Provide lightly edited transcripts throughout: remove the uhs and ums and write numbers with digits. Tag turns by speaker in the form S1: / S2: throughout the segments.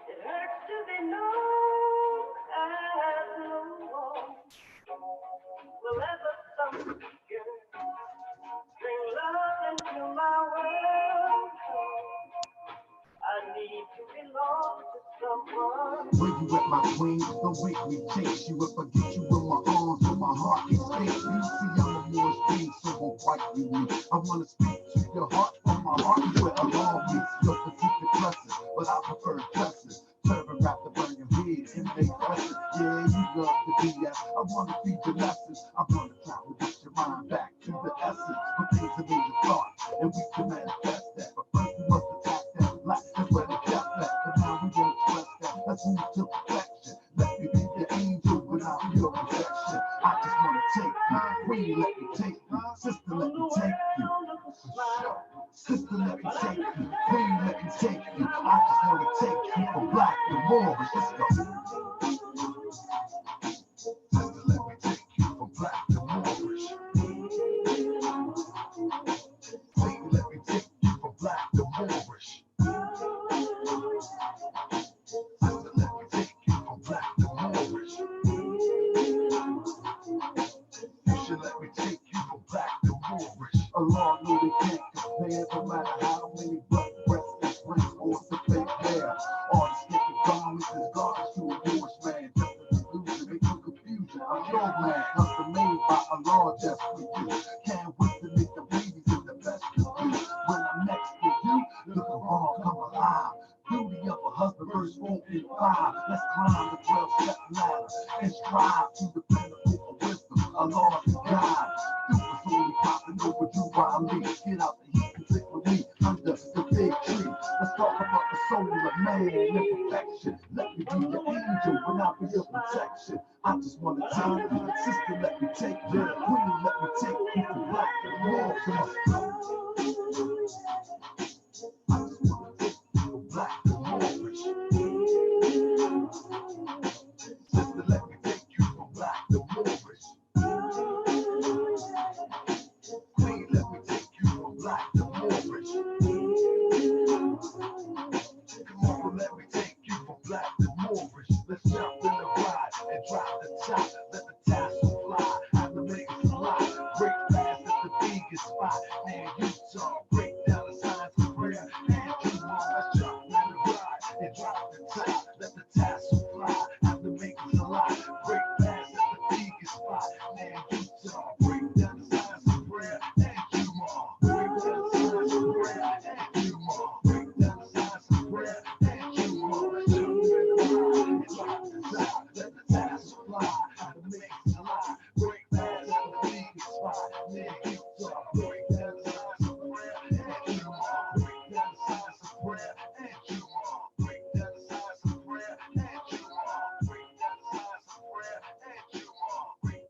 S1: It hurts to be known as no one will ever some bring love into my world. I need to belong to someone.
S2: Where you at, my queen? Don't make me chase you. If I get you in my arms, then my heart can escape you. See, I'm a Moorish king, so won't quite you me. I wanna speak to your heart from my heart. You it along me. Your specific blessing, but I prefer blessings. Turban wrap the burning head and make blessings. Yeah, you love the BS. I wanna feed your lessons. I wanna try to get your mind back to the essence. But things are made of thought, and we can manifest that. But first we must attack that black and where the death left. But now we won't stress that. Let's move to perfection. Let me be the angel without your protection. I just wanna take you. Queen, let me take you. Sister, let me take you. Sister, let me take you. Queen, let me take you. I just wanna take you from black to Moorish. Let's go. Sister, let me take you from black to Moorish. Queen, let me take you from black to Moorish. Sister, let me take you from black to Moorish. You should let me take you from black to Moorish. Allah knew they can't compare, no matter how many blood breaths and springs or the fake hair. All these naked garments is garbage to a Moorish man. Just a delusion, make no confusion. I'm your man, custom made by Allah just for you. Can't wait to make the babies in the best of you. When I'm next to you, look around, come alive. Beauty of a husband, verse 4 and 5. Let's climb the 12-step ladder and strive to the pinnacle of wisdom. Allah is God. Super slowly popping over you while me. Get out the heat and sit with me under the big tree. Let's talk about the soul of man and perfection. Let me be your angel when I be your protection. I just wanna take you. Sister, let me take you. Queen, let me take you from black to more. Come on. I just wanna take you from black to Moorish. Sister, let me take you from black to Moorish. Queen, let me take you from black to Moorish. Come on, let me take you from black to Moorish. Let's jump in the ride and drop the top. Let the tassel fly. Have the niggas fly. Break fast at the biggest spot. Man, Utah, break down the signs of prayer. And you know, let's jump in the ride and drop the top. Let the tassel fly. Have the niggas fly. Break fast at the biggest spot. Man, Utah, break down the signs of prayer. And you know, break down the signs of prayer. And you know, break down the signs of prayer. And you know, let's jump in the ride and drop the top. Let the tassel fly. Have the niggas fly. Break fast at the biggest spot. Man, Utah, break down the signs of prayer. And you know, break down the signs of prayer. And you know, break down the signs of prayer. And you know, break down the signs of prayer. And you know, break.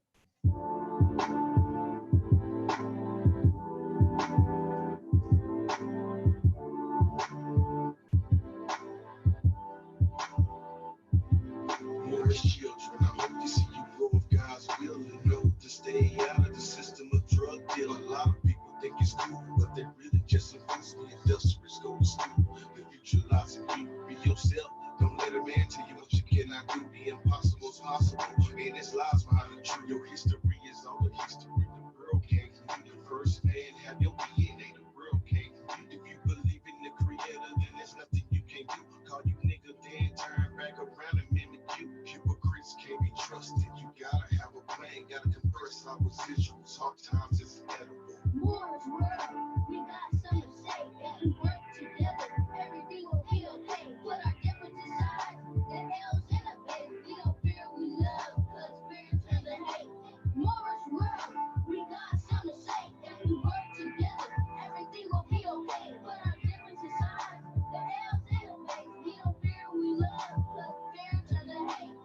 S3: Moorish children, I hope to see you grow of God's will and know to stay out of the system of drug deal. A lot of people think it's cool, but they really just emotionally industrious. Go to school, the future lies in you. Be yourself. Don't let a man tell you what you cannot do. The impossible is possible, and there's lies behind the truth. Your history is all the history. The world came from you. The first man have your DNA. The world came from you. If you believe in the Creator, then there's nothing you can do. Call you nigga, then turn back around and mimic you. Hypocrites can't be trusted. You gotta have a plan. Gotta converse our residuals. Hard times is inevitable.
S4: Moors World, we got something to say. If we work together, everything will be okay. Put our differences aside, the L's and the B's. We don't fear, we love, cause fear turns to hate. Moorish World, we got something to say. If we work together, everything will be okay. Put our differences aside, the L's and the B's. We don't fear, we love, cause fear turns to hate.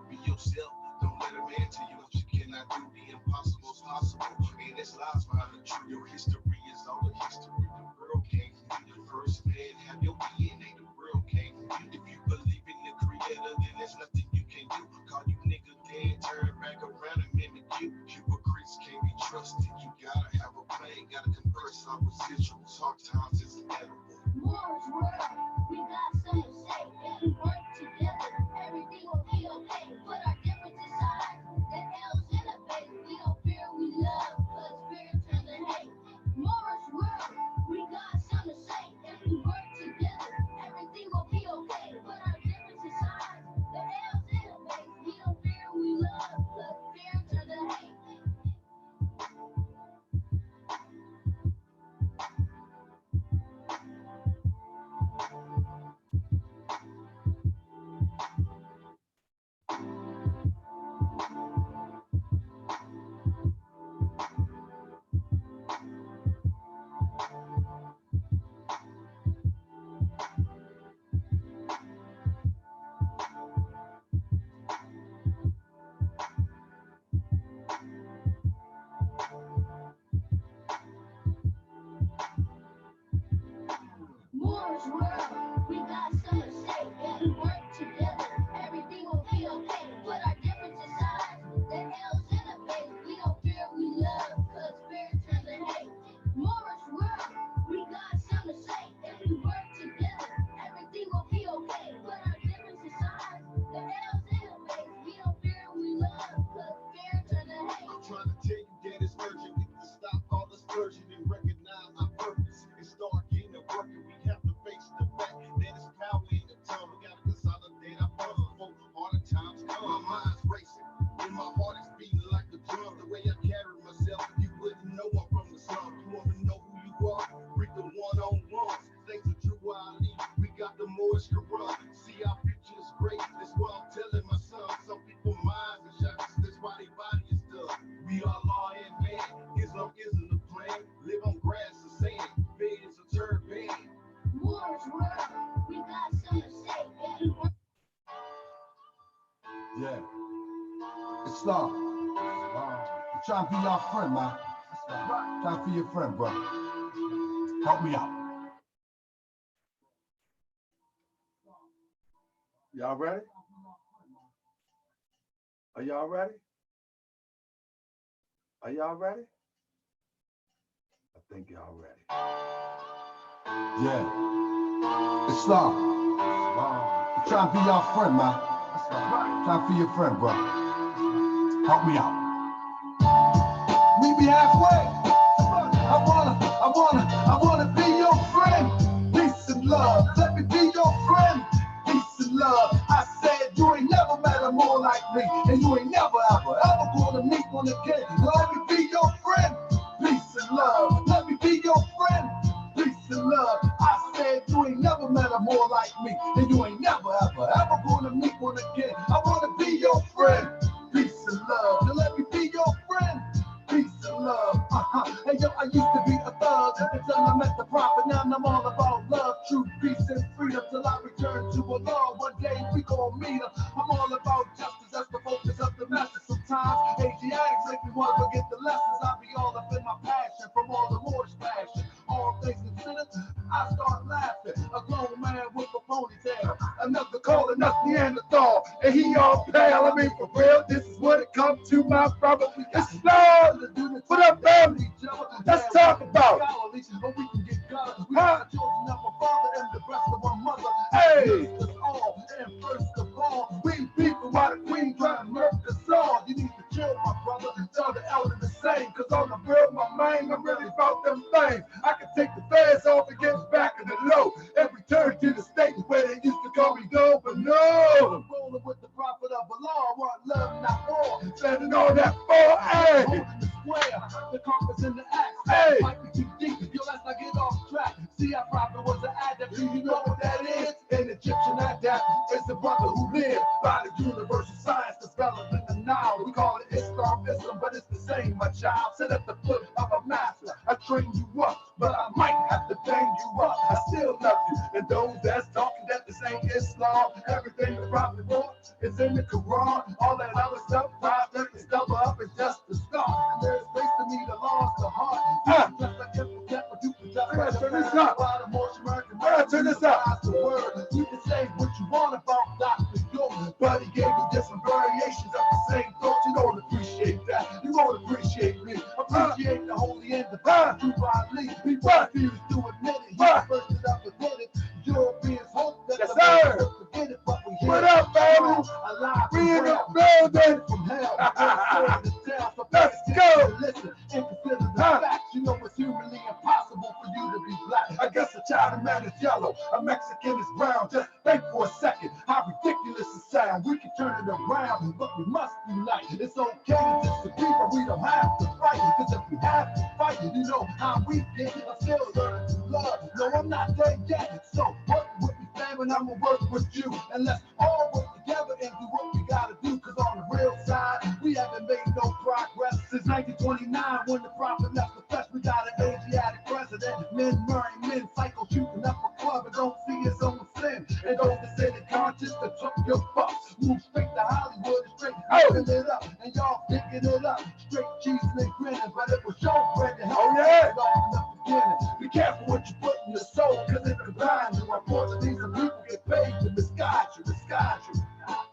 S3: Be yourself, don't let a man tell you what you cannot do. The impossible's possible, and there's lies behind the truth. Your history is all the history. The world came from you. The first man have your DNA. The world came from you. If you believe in the creator, then there's nothing you can do. Call you nigga dead, turn back around and mimic you. Hypocrites can't be trusted. You gotta have a plan, gotta converse on residuals. Hard times is inevitable.
S4: Moors World, we got something to say. If we work together, everything will be okay. Put our differences aside, the L's in the face. We don't fear, we love, cause fear turns to hate. Moors World, we got something to say. If we work together, everything will be okay. Put our differences aside, the L's in the face. We don't fear, we love, cause fear turns to hate. Moors World, we got something to say. If we work together, everything will be okay. Put our differences aside, the L's in the face. We don't fear, we love, cause fear turns to hate. Moors World, we got something to say. If we work together, everything will be okay. Put our differences aside, the L's in the face. We don't fear, we love, cause fear turns to hate.
S3: I'm trying to tell you that it's urgent. We can stop all the splurging and recognize our purpose and start getting to work. We have to face the fact that it's power in the tongue. We gotta consolidate our funds before harder times come. My mind's racing and my heart is beating like a drum. The way I carry myself, you wouldn't know I'm from the slum. You wanna know who you are? Read the one-on-ones. Things are true reality. We got the Moorish Koura. See, our future is great. That's why I'm telling my son. Some people minds are shot. That's why their body is done. We are law and man. Islam isn't the plan. Live on grass or sand. Fed is a turban.
S4: Moors World, we got something to say. If we work
S2: Yeah. Islam. I'm trying to be your friend, man. Trying to be your friend, bro. Help me out. Y'all ready? Are y'all ready? Are y'all ready? I think y'all ready. Yeah. Islam. I'm trying to be your friend, man. Trying to be your friend, bro. Help me out. Meet me halfway. I wanna be your friend. Peace and love. Let me be your friend. Peace and love. I said you ain't never met a more like me, and you ain't never ever gonna meet one again. Let me be your friend. Peace and love. Let me be your friend. Peace and love. I said you ain't never met a more like me, and you ain't never ever gonna meet one again. I wanna be your friend. Peace and love. Now let me be your friend. Peace and love. Hey yo, I used to be a thug until I met the prophet. Now I'm all about love, truth, peace, and freedom till I return to Allah. One day we gon' meet her. I'm all about justice. That's the focus of the message. Sometimes Asiatics make me want to forget the lessons. I be all up in my passion from all the Moorish passion. All things considered, I start laughing. A grown man with a ponytail, another calling us Neanderthal, and he all pale. I mean, for real, this is what it comes to, my brother. It's love. What up, family? Let's talk about it. Huh? Hey! And first of all, we people by the queen trying to murder us all. You need to chill, my brother. Tell the elder the same, cause on the real, my man, I'm really about them things. I can take the feds off and get back in the low and return to the state where they used to call me go, but no. I'm rolling with the prophet of Allah, want love, not war. Standing on that 4A. Holding the square, the compass in the axe. Hey. Might be too deep, yo, let's not get off track. See, our prophet was an adapt. Do you know what that is? An Egyptian adapt. It's the brother who lived by the universal science that's relevant to now. We call it Islamism, but it's the same, my child. Sit at the foot of a master. I train you up, but I might have to bang you up. I still love you. And those that's talking that this ain't Islam, everything the prophet wants, It's in the Quran. All that other stuff, pride, let me stubble up and just the start. And there's space to me to lost the heart. Just like if you get what you can just like turn this up. Why the Moorish American turn this up. The word. You can say what you want about Dr. Yo, but he gave you different variations of the same thought. You don't appreciate that. You won't appreciate me. Appreciate the holy and divine. You lead. People refuse to admit it. He first it up and did it. Europeans hope that the world forget it, but we hear what up, baby? We in the building from hell. Let's go. Listen and consider the facts. You know it's humanly impossible for you to be black. I guess a China man is yellow, a Mexican is brown. Just think for a second how ridiculous it sounds. We can turn it around, but we must unite. It's okay to disagree, but we don't have to fight. Because if we have to fight, you know how we get. I still learn to love. No, I'm not there yet. So work with me, fam, and I'ma work with you. And let's all work together and do what we gotta do. Because on the real side, we haven't made no progress since 1929 when the prophet left the flesh. We got an Asiatic president, men murdering men, psycho shooting up a club and don't see his own sin. And those that say they're conscious that took your bucks, move straight to Hollywood and straight picking it up, and y'all picking it up, straight cheesing and grinning, but it was your bread to help. Oh yeah, off in the beginning. Be careful what you put in your soul, cause it can blind you. Unfortunately, some people get paid to misguide you,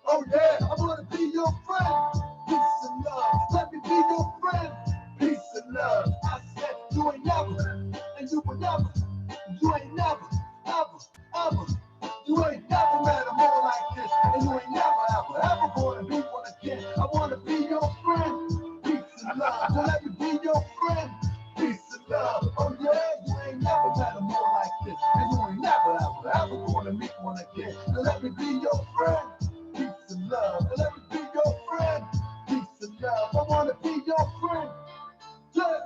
S2: Oh yeah, I wanna be your friend. Peace and love. Let me be your friend. Peace and love. I said you ain't never, and you will never. You ain't never, ever. You ain't never met a more like this, and you ain't never, ever gonna be one again. I wanna be your friend. Peace and love. So let me be your friend. Peace and love. Oh yeah, you ain't never met a more like this, and you ain't never, ever gonna meet one again. So let me be your friend. Peace and love. Let me be your friend. Peace and love. I wanna be your friend. Yeah.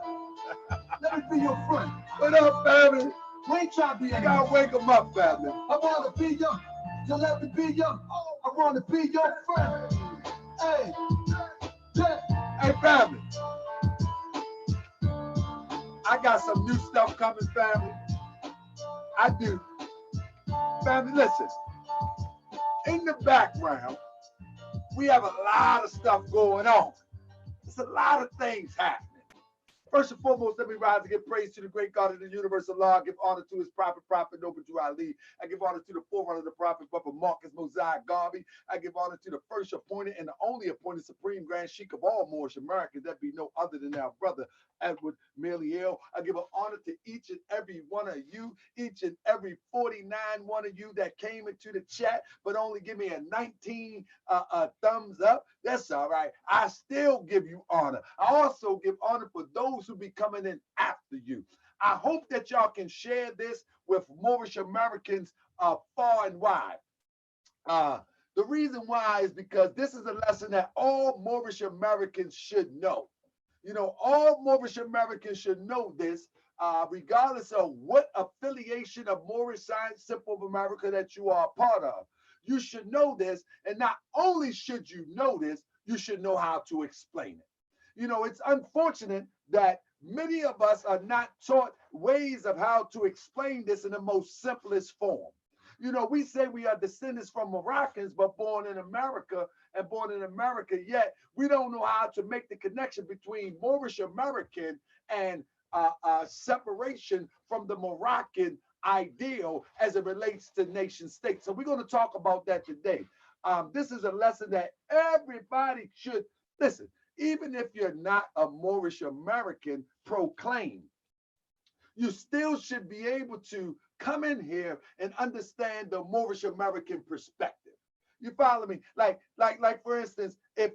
S2: Let me be your friend. What up, family? We ain't trying to be. You gotta wake them up, family. I wanna be your. So let me be your. I wanna be your friend. Hey. Yeah. Hey, family. I got some new stuff coming, family. I do. Family, listen. In the background, we have a lot of stuff going on. There's a lot of things happening. First and foremost, let me rise and give praise to the great God of the universe, Allah. I give honor to his prophet, Noble to Ali. I give honor to the forerunner of the prophet, Brother Marcus Mosiah Garvey. I give honor to the first appointed and the only appointed Supreme Grand Sheikh of all Moorish Americans. That be no other than our brother, Edward Miliel. I give an honor to each and every one of you, each and every 49 one of you that came into the chat, but only give me a 19 thumbs up. That's all right. I still give you honor. I also give honor for those who be coming in after you. I hope that y'all can share this with Moorish Americans far and wide. The reason why is because this is a lesson that all Moorish Americans should know. You know, all Moorish Americans should know this, regardless of what affiliation of Moorish Science Simple of America that you are a part of. You should know this, and not only should you know this, you should know how to explain it. You know, it's unfortunate that many of us are not taught ways of how to explain this in the most simplest form. You know, we say we are descendants from Moroccans, but born in America, yet we don't know how to make the connection between Moorish American and separation from the Moroccan ideal as it relates to nation states. So we're going to talk about that today. This is a lesson that everybody should listen. Even if you're not a Moorish American proclaimed, you still should be able to come in here and understand the Moorish American perspective. You follow me? Like for instance, if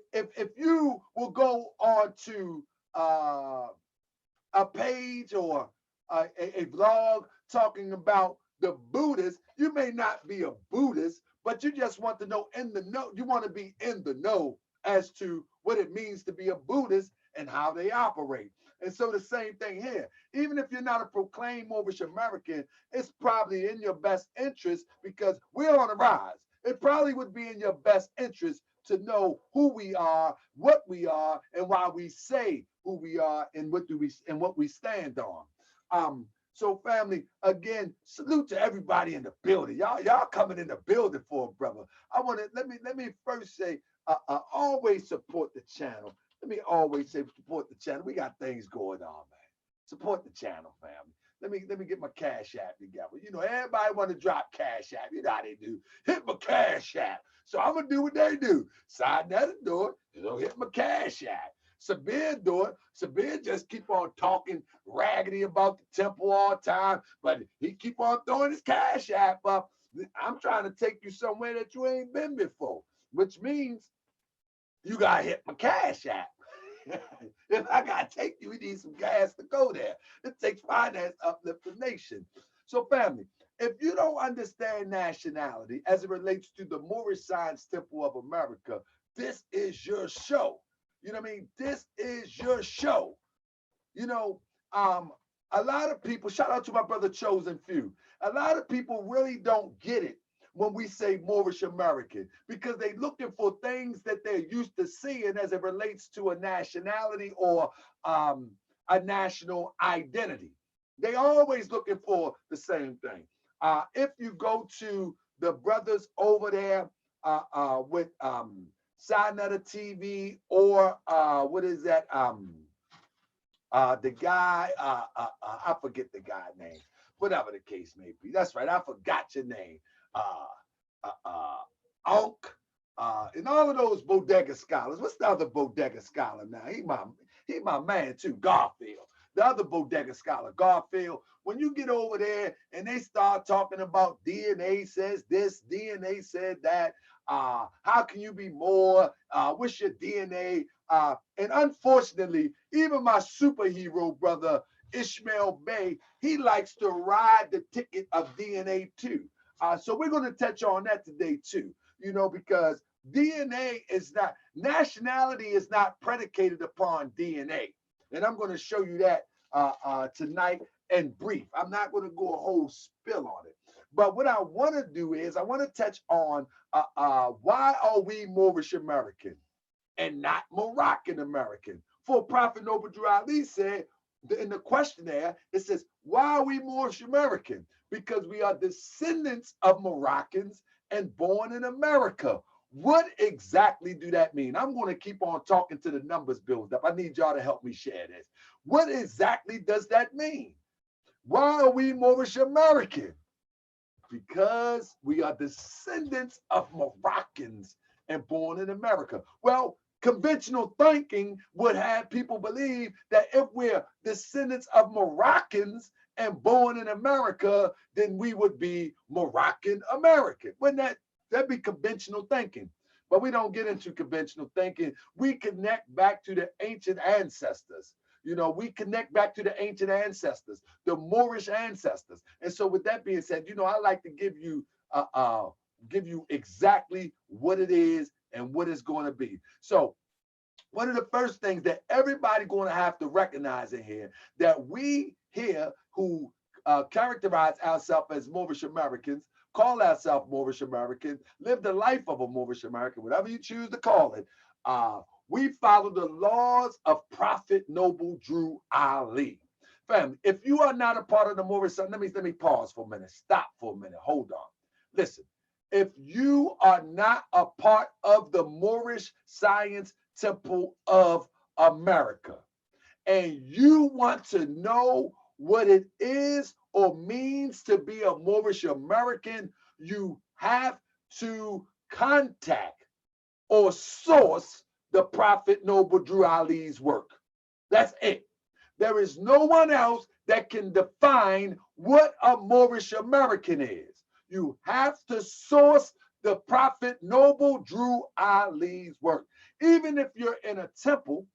S2: you will go on to a page or a blog talking about the Buddhists, you may not be a Buddhist, but you just want to know in the know. You want to be in the know as to what it means to be a Buddhist and how they operate. And so the same thing here. Even if you're not a proclaimed Moorish American, it's probably in your best interest, because we're on the rise. It probably would be in your best interest to know who we are, what we are, and why we say who we are, and what we stand on.
S5: So family, again, salute to everybody in the building. Y'all coming in the building for a brother. I want to let me first say, always support the channel. Let me always say support the channel. We got things going on, man. Support the channel, family. Let me get my cash app together. You know, everybody want to drop cash app. You know how they do. Hit my cash app. So I'm gonna do what they do. Side Netta do it. You know, hit my cash app. Sabir do it. Sabir just keep on talking raggedy about the temple all the time, but he keep on throwing his cash app up. I'm trying to take you somewhere that you ain't been before, which means you gotta hit my cash app. If I gotta take you, we need some gas to go there. It takes finance to uplift the nation. So, family, if you don't understand nationality as it relates to the Moorish Science Temple of America, this is your show. You know what I mean? This is your show. You know, a lot of people, shout out to my brother Chosen Few, a lot of people really don't get it when we say Moorish American because they're looking for things that they're used to seeing as it relates to a nationality or a national identity. They always looking for the same thing. If you go to the brothers over there with Sinetta TV or what is that? The guy, I forget the guy name, whatever the case may be. That's right, I forgot your name. Unk, and all of those bodega scholars. What's the other bodega scholar now? He my man too, Garfield. The other bodega scholar, Garfield. When you get over there and they start talking about DNA says this, DNA said that, how can you be more? What's your DNA? And unfortunately, even my superhero brother, Ishmael Bey, he likes to ride the ticket of DNA too. So we're going to touch on that today too, you know, because DNA is not, nationality is not predicated upon DNA. And I'm going to show you that tonight in brief. I'm not going to go a whole spill on it. But what I want to do is I want to touch on why are we Moorish American and not Moroccan American? For Prophet Noble Drew Ali said in the questionnaire, it says, why are we Moorish American? Because we are descendants of Moroccans and born in America. What exactly do that mean? I'm going to keep on talking to the numbers build up. I need y'all to help me share this. What exactly does that mean? Why are we Moorish American? Because we are descendants of Moroccans and born in America. Well, conventional thinking would have people believe that if we're descendants of Moroccans and born in America, then we would be Moroccan American. Wouldn't that'd be conventional thinking? But we don't get into conventional thinking. We connect back to the ancient ancestors. You know, we connect back to the ancient ancestors, the Moorish ancestors. And so with that being said, you know, I like to give you exactly what it is and what it's going to be. So one of the first things that everybody going to have to recognize in here, that we here who characterize ourselves as Moorish Americans, call ourselves Moorish Americans, live the life of a Moorish American, whatever you choose to call it, we follow the laws of Prophet Noble Drew Ali. Family, if you are not a part of the Moorish, let me pause for a minute. Stop for a minute. Hold on. Listen, if you are not a part of the Moorish Science Temple of America, and you want to know what it is or means to be a Moorish American, you have to contact or source the Prophet Noble Drew Ali's work. That's it. There is no one else that can define what a Moorish American is. You have to source the Prophet Noble Drew Ali's work. Even if you're in a temple,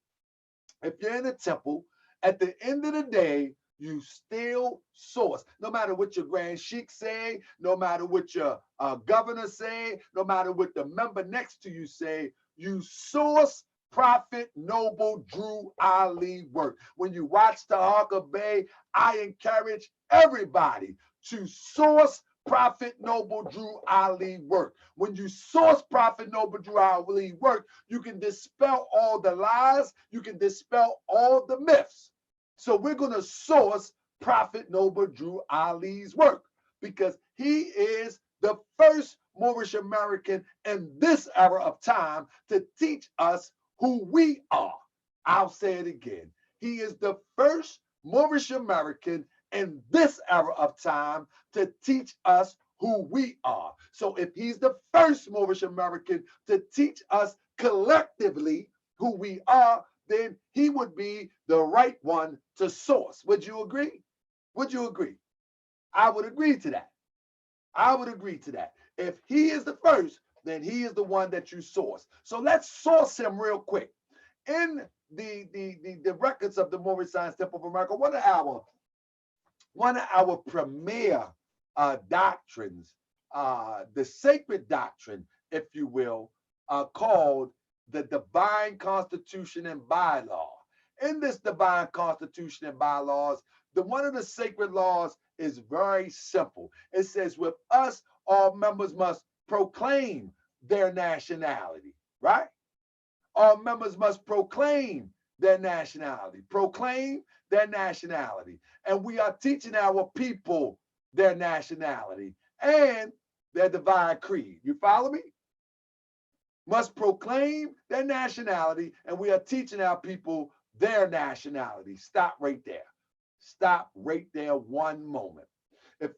S5: at the end of the day, you still source. No matter what your Grand Sheikh say, no matter what your governor say, no matter what the member next to you say, you source Prophet Noble Drew Ali work. When you watch the Ark of Bay, I encourage everybody to source Prophet Noble Drew Ali work. When you source Prophet Noble Drew Ali work, you can dispel all the lies, you can dispel all the myths. So we're going to source Prophet Noble Drew Ali's work, because he is the first Moorish American in this era of time to teach us who we are. I'll say it again. He is the first Moorish American in this era of time to teach us who we are. So if he's the first Moorish American to teach us collectively who we are, then he would be the right one to source. Would you agree? Would you agree? I would agree to that. I would agree to that. If he is the first, then he is the one that you source. So let's source him real quick. In the records of the Moorish Science Temple of America, one of our premier doctrines, the sacred doctrine, if you will, called the Divine Constitution and Bylaw. In this Divine Constitution and Bylaws, one of the sacred laws is very simple. It says, with us, all members must proclaim their nationality, right? All members must proclaim their nationality. Proclaim their nationality. And we are teaching our people their nationality and their divine creed. You follow me? Must proclaim their nationality, and we are teaching our people their nationality. Stop right there. Stop right there one moment.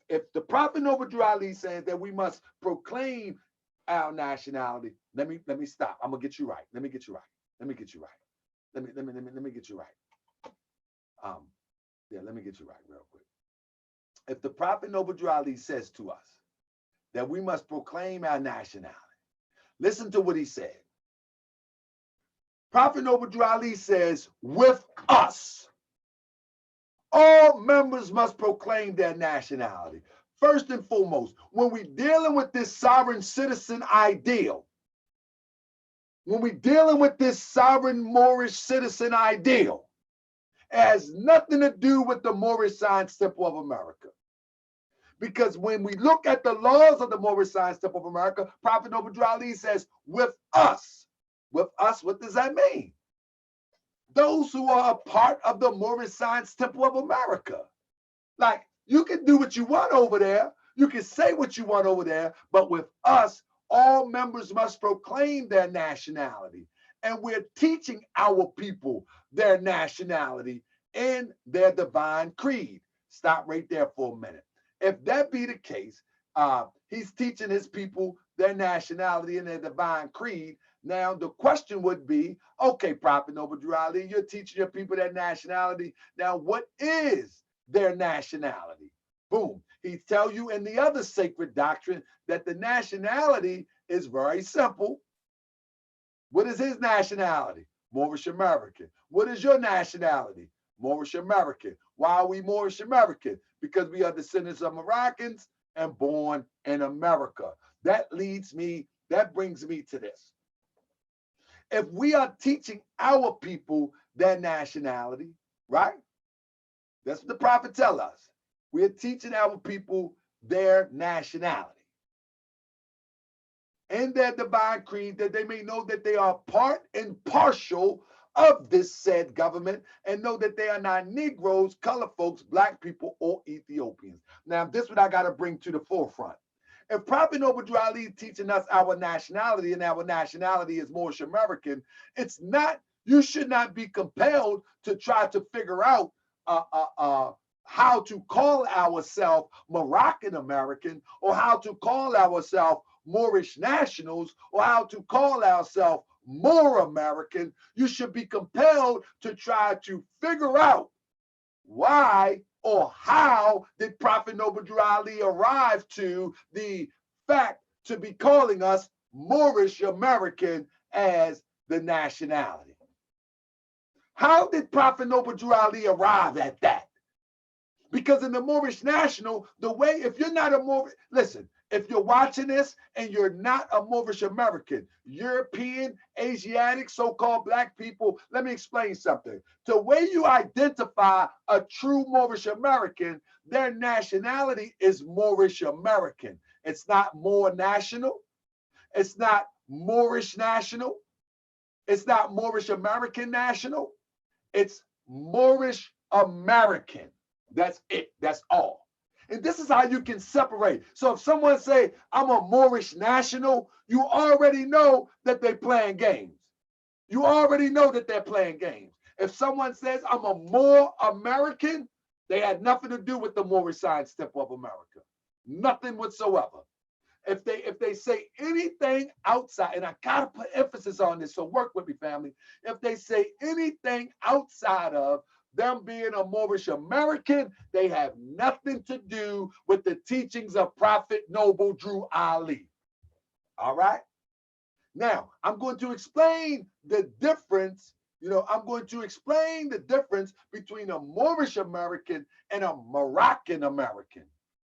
S5: If the Prophet Noble Drew Ali says that we must proclaim our nationality, let me stop. I'm gonna get you right. Let me get you right. Let me get you right. Let me get you right. Let me get you right real quick. If the Prophet Noble Drew Ali says to us that we must proclaim our nationality, listen to what he said. Prophet Noble Drew Ali says, with us, all members must proclaim their nationality. First and foremost, when we're dealing with this sovereign citizen ideal, when we're dealing with this sovereign Moorish citizen ideal, it has nothing to do with the Moorish Science Temple of America. Because when we look at the laws of the Moorish Science Temple of America, Prophet Noble Drew Ali says, with us. With us, what does that mean? Those who are a part of the Moorish Science Temple of America. Like, you can do what you want over there. You can say what you want over there. But with us, all members must proclaim their nationality. And we're teaching our people their nationality and their divine creed. Stop right there for a minute. If that be the case, he's teaching his people their nationality and their divine creed. Now, the question would be, okay, Prophet Noble Drew Ali, you're teaching your people their nationality. Now, what is their nationality? Boom. He tells you in the other sacred doctrine that the nationality is very simple. What is his nationality? Moorish American. What is your nationality? Moorish American. Why are we Moorish American? Because we are descendants of Moroccans and born in America. That brings me to this. If we are teaching our people their nationality, right? That's what the prophet tells us. We are teaching our people their nationality and their divine creed, that they may know that they are part and partial of this said government, and know that they are not Negroes, colored folks, black people, or Ethiopians. Now, this is what I got to bring to the forefront. If Prophet Noble Drew Ali teaching us our nationality, and our nationality is Moorish American, it's not, you should not be compelled to try to figure out how to call ourselves Moroccan American, or how to call ourselves Moorish nationals, or how to call ourselves Moor American. You should be compelled to try to figure out why or how did Prophet Noble Drew Ali arrive to the fact to be calling us Moorish American as the nationality. How did Prophet Noble Drew Ali arrive at that? Because in the Moorish national, the way, if you're not a Moorish, listen, if you're watching this and you're not a Moorish American, European, Asiatic, so-called black people, let me explain something. The way you identify a true Moorish American, their nationality is Moorish American. It's not Moor national. It's not Moorish national. It's not Moorish American national. It's Moorish American. That's it. That's all. And this is how you can separate. So if someone say, I'm a Moorish national, you already know that they're playing games. You already know that they're playing games. If someone says, I'm a Moor American, they had nothing to do with the Moorish science temple of America. Nothing whatsoever. If they say anything outside, and I gotta put emphasis on this, so work with me, family. If they say anything outside of them being a Moorish American, they have nothing to do with the teachings of Prophet Noble Drew Ali. All right? Now, I'm going to explain the difference. I'm going to explain the difference between a Moorish American and a Moroccan American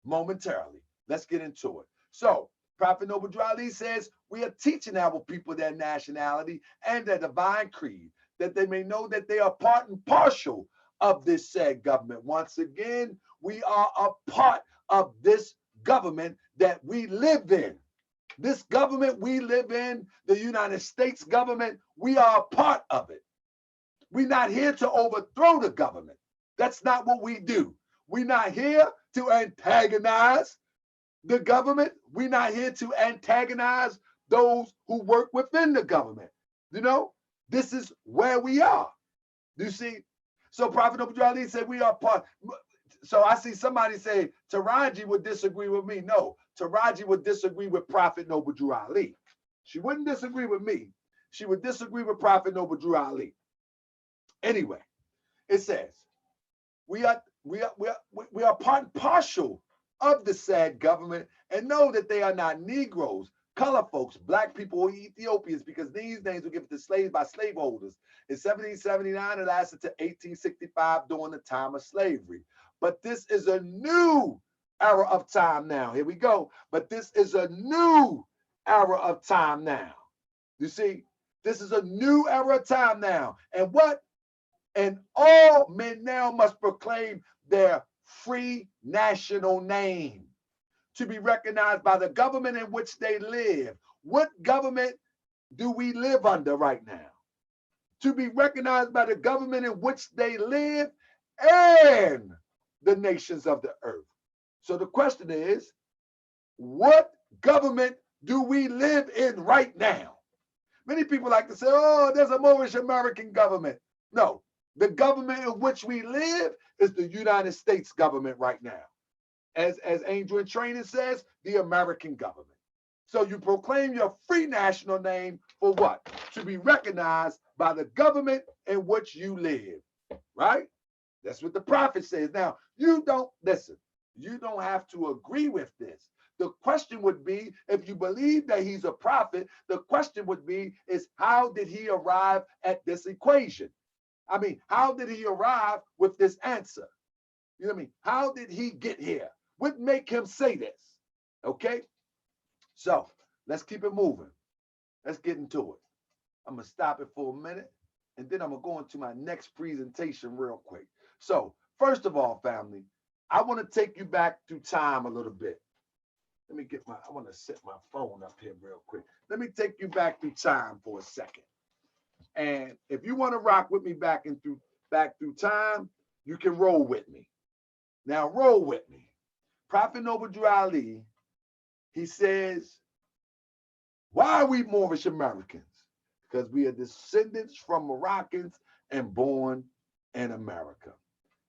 S5: momentarily. Let's get into it. So, Prophet Noble Drew Ali says, we are teaching our people their nationality and their divine creed, that they may know that they are part and partial of this said government. Once again, we are a part of this government that we live in. This government we live in, the United States government, we are a part of it. We're not here to overthrow the government. That's not what we do. We're not here to antagonize the government. We're not here to antagonize those who work within the government. This is where we are. You see? So Prophet Noble Drew Ali said we are part. So I see somebody say Taraji would disagree with me. No, Taraji would disagree with Prophet Noble Drew Ali. She wouldn't disagree with me. She would disagree with Prophet Noble Drew Ali. Anyway, it says we are part and partial of the said government, and know that they are not Negroes, color folks, black people, or Ethiopians, because these names were given to slaves by slaveholders. In 1779, it lasted to 1865 during the time of slavery. But this is a new era of time now. Here we go. But this is a new era of time now. You see, this is a new era of time now. And what? And all men now must proclaim their free national name to be recognized by the government in which they live. What government do we live under right now? To be recognized by the government in which they live and the nations of the earth. So the question is, what government do we live in right now? Many people like to say, oh, there's a Moorish American government. No, the government in which we live is the United States government right now. As Angel in Training says, the American government. So you proclaim your free national name for what? To be recognized by the government in which you live, right? That's what the prophet says. Now, you don't have to agree with this. The question would be, if you believe that he's a prophet, the question would be, is how did he arrive at this equation? I mean, how did he arrive with this answer? You know what I mean? How did he get here? What make him say this? Okay? So let's keep it moving. Let's get into it. I'm going to stop it for a minute, and then I'm going to go into my next presentation real quick. So first of all, family, I want to take you back through time a little bit. I want to set my phone up here real quick. Let me take you back through time for a second. And if you want to rock with me back through time, you can roll with me. Now roll with me. Prophet Noble Drew Ali, he says, why are we Moorish Americans? Because we are descendants from Moroccans and born in America.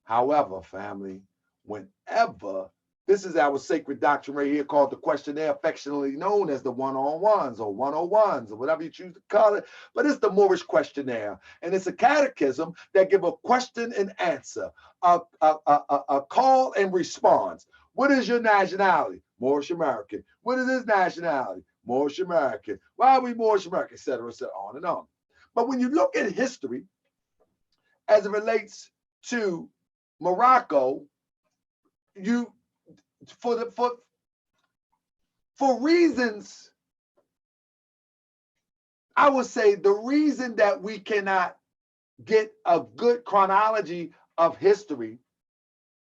S5: However, family, whenever, this is our sacred doctrine right here called the questionnaire, affectionately known as the one-on-ones or 101s or whatever you choose to call it. But it's the Moorish questionnaire. And it's a catechism that give a question and answer, a call and response. What is your nationality? Moorish American. What is his nationality? Moorish American. Why are we Moorish American? Et cetera, on and on. But when you look at history as it relates to Morocco, for reasons, I would say the reason that we cannot get a good chronology of history,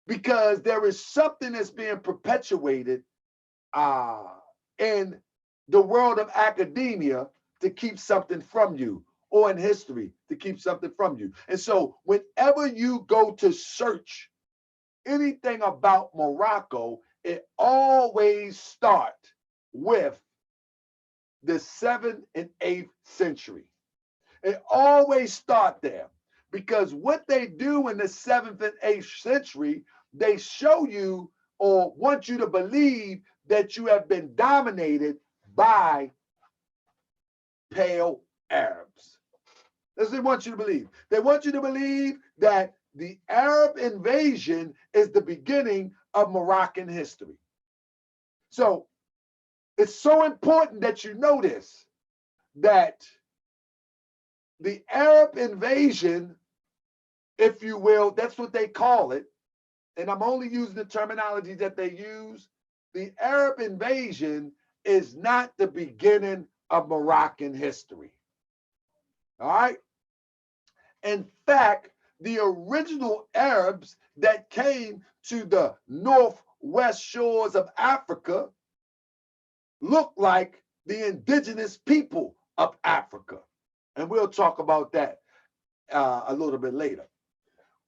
S5: because there is something that's being perpetuated in the world of academia to keep something from you, or in history to keep something from you. And so whenever you go to search anything about Morocco, it always starts with the 7th and 8th century. It always starts there because what they do in the 7th and 8th century, they show you or want you to believe that you have been dominated by pale Arabs. That's what they want you to believe. They want you to believe that the Arab invasion is the beginning of Moroccan history. So it's so important that you know this, that the Arab invasion, if you will, that's what they call it, and I'm only using the terminology that they use. The Arab invasion is not the beginning of Moroccan history. All right? In fact, the original Arabs that came to the northwest shores of Africa look like the indigenous people of Africa. And we'll talk about that a little bit later.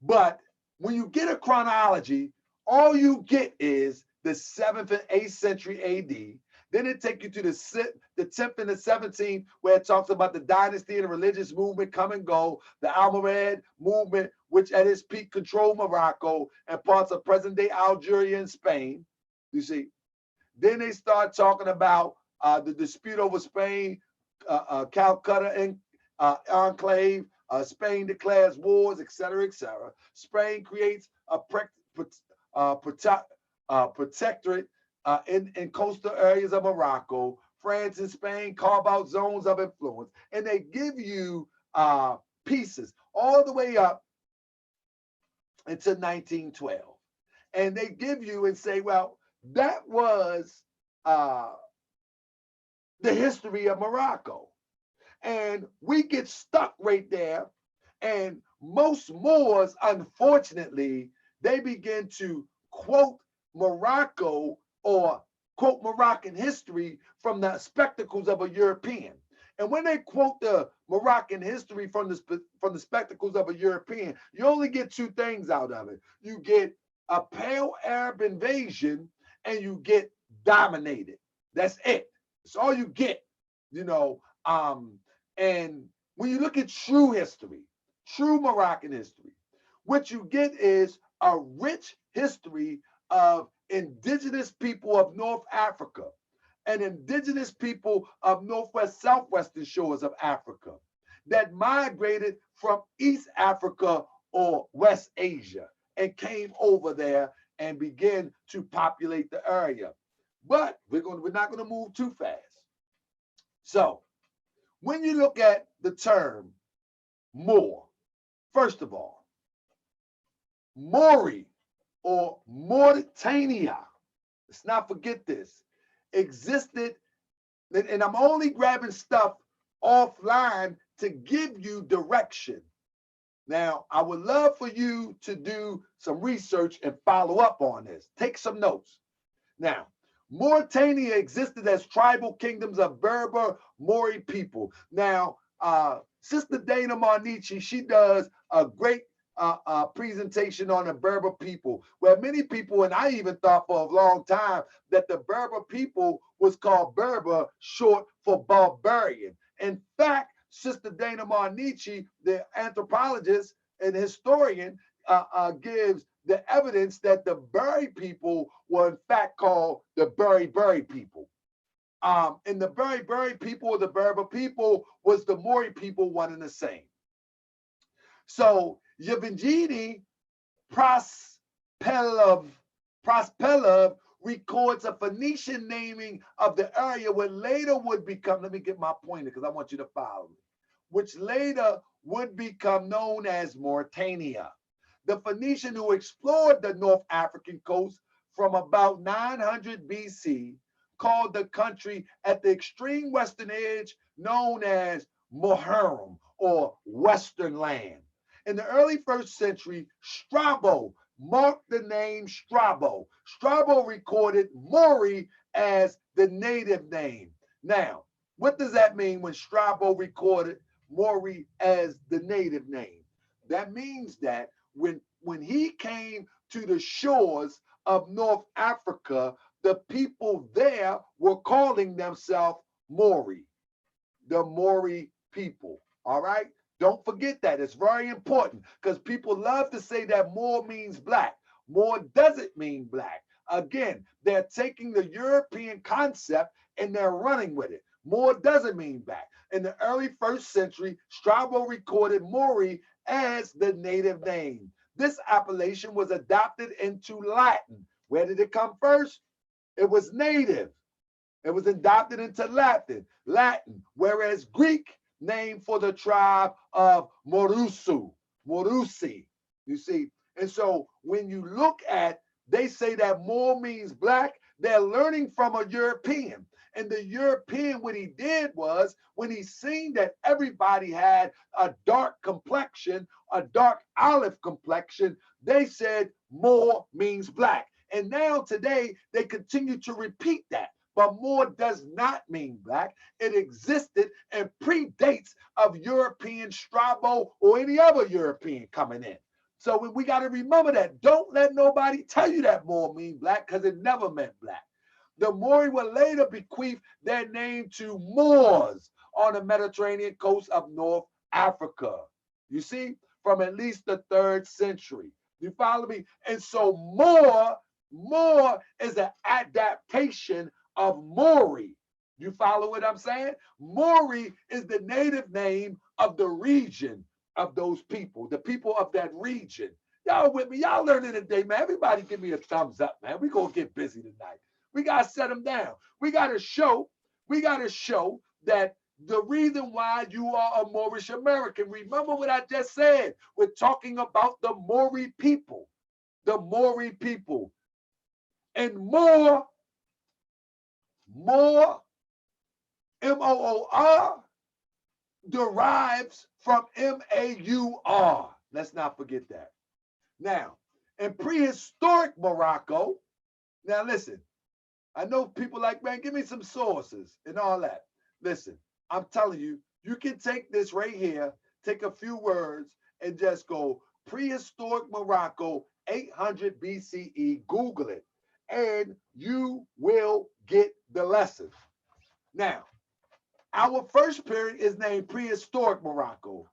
S5: But when you get a chronology, all you get is the 7th and 8th century AD. Then it takes you to the 10th and the 17th, where it talks about the dynasty and the religious movement come and go, the Almohad movement, which at its peak controlled Morocco and parts of present-day Algeria and Spain. You see, then they start talking about the dispute over Spain, Calcutta and enclave. Spain declares wars, etc., etc. Spain creates a protectorate in coastal areas of Morocco. France and Spain carve out zones of influence, and they give you pieces all the way up until 1912. And they give you and say, well, that was the history of Morocco. And we get stuck right there. And most Moors, unfortunately, they begin to quote Morocco or quote Moroccan history from the spectacles of a European. And when they quote the Moroccan history from the spectacles of a European, you only get two things out of it. You get a pale Arab invasion and you get dominated. That's it. That's all you get, you know. And when you look at true history, true Moroccan history, what you get is a rich history of indigenous people of North Africa and indigenous people of Northwest, Southwestern shores of Africa that migrated from East Africa or West Asia and came over there and began to populate the area. But we're not going to move too fast. So when you look at the term Moor, first of all, Mori or Mauritania, let's not forget this, existed, and I'm only grabbing stuff offline to give you direction. Now, I would love for you to do some research and follow up on this. Take some notes. Now, Mauritania existed as tribal kingdoms of Berber Mori people. Now, Sister Dana Marnichi, she does a great presentation on the Berber people, where many people, and I even thought for a long time that the Berber people was called Berber, short for barbarian. In fact, Sister Dana Marnichi, the anthropologist and historian, gives the evidence that the Beri people were in fact called the Beri people. And the Beri people or the Berber people was the Mori people, one and the same. So Yevgeny Prospelov records a Phoenician naming of the area, what later would become, let me get my pointer because I want you to follow me, which later would become known as Mauritania. The Phoenician who explored the North African coast from about 900 BC called the country at the extreme western edge known as Muharram or Western Land. In the early 1st century, Strabo marked the name Strabo. Strabo recorded Mori as the native name. Now, what does that mean when Strabo recorded Mori as the native name? That means that when he came to the shores of North Africa, the people there were calling themselves Maori, the Maori people. All right? Don't forget that. It's very important because people love to say that Moor means black. Moor doesn't mean black. Again, they're taking the European concept and they're running with it. Moor doesn't mean black. In the early 1st century, Strabo recorded Maori as the native name. This appellation was adopted into Latin. Where did it come first? It was native. It was adopted into Latin, whereas Greek name for the tribe of Morusi, you see. And so when you look at, they say that Moor means black, they're learning from a European. And the European, what he did was, when he seen that everybody had a dark complexion, a dark olive complexion, they said Moor means black. And now today, they continue to repeat that. But Moor does not mean black. It existed and predates of European Strabo or any other European coming in. So we got to remember that. Don't let nobody tell you that Moor mean black, because it never meant black. The Maori would later bequeath their name to Moors on the Mediterranean coast of North Africa. You see, from at least the 3rd century. You follow me? And so Moor is an adaptation of Maori. You follow what I'm saying? Maori is the native name of the region of those people, the people of that region. Y'all with me? Y'all learning today, man. Everybody give me a thumbs up, man. We're going to get busy tonight. We got to set them down. We got to show that the reason why you are a Moorish American, remember what I just said. We're talking about the Maori people. The Maori people. And Moor, M-O-O-R, derives from M-A-U-R. Let's not forget that. Now, in prehistoric Morocco, now listen, I know people like, man, give me some sources and all that. Listen, I'm telling you, you can take this right here, take a few words and just go prehistoric Morocco, 800 BCE, Google it, and you will get the lesson. Now, our first period is named prehistoric Morocco.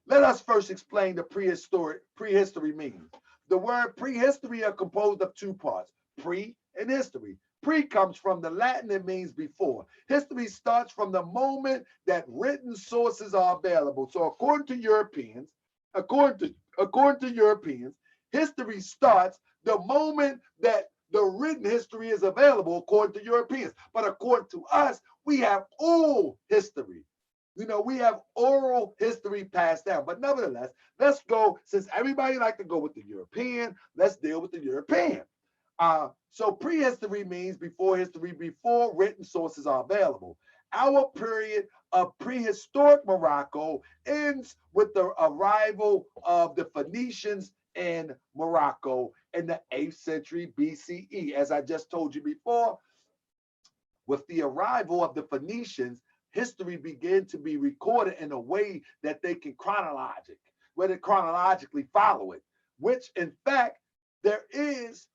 S5: Let us first explain the prehistory means. The word prehistory are composed of 2 parts, pre and history. Pre comes from the Latin, it means before. History starts from the moment that written sources are available. So according to Europeans, history starts the moment that the written history is available, according to Europeans. But according to us, we have oral history. You know, we have oral history passed down. But nevertheless, let's go, since everybody like to go with the European, let's deal with the European. So prehistory means before history, before written sources are available. Our period of prehistoric Morocco ends with the arrival of the Phoenicians in Morocco in the 8th century BCE. As I just told you before, with the arrival of the Phoenicians, history began to be recorded in a way that they can chronologically follow it, which in fact, there is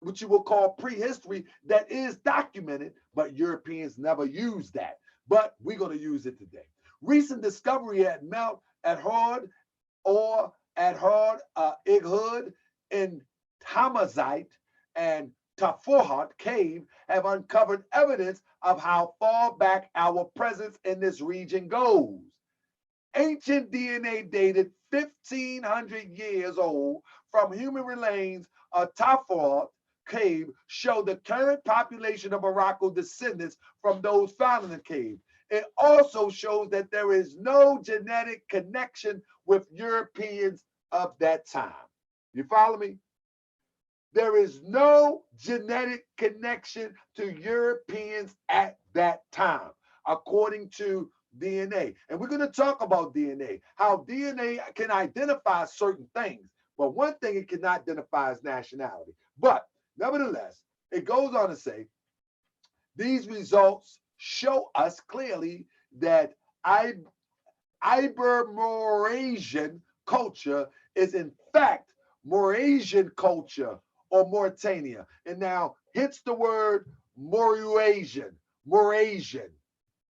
S5: what you will call prehistory that is documented, but Europeans never used that. But we're going to use it today. Recent discovery at Mount Adhod or Adhod Ighud in Tamazite and Taforhat cave have uncovered evidence of how far back our presence in this region goes. Ancient DNA dated 1,500 years old from human remains of Taforhat cave show the current population of Morocco descendants from those found in the cave. It also shows that there is no genetic connection with Europeans of that time. You follow me? There is no genetic connection to Europeans at that time, according to DNA. And we're going to talk about DNA, how DNA can identify certain things, but one thing it cannot identify is nationality. But nevertheless, it goes on to say, these results show us clearly that Ibermorasian culture is in fact Maurasian culture or Mauritania. And now, hence the word Maurasian, Maurasian.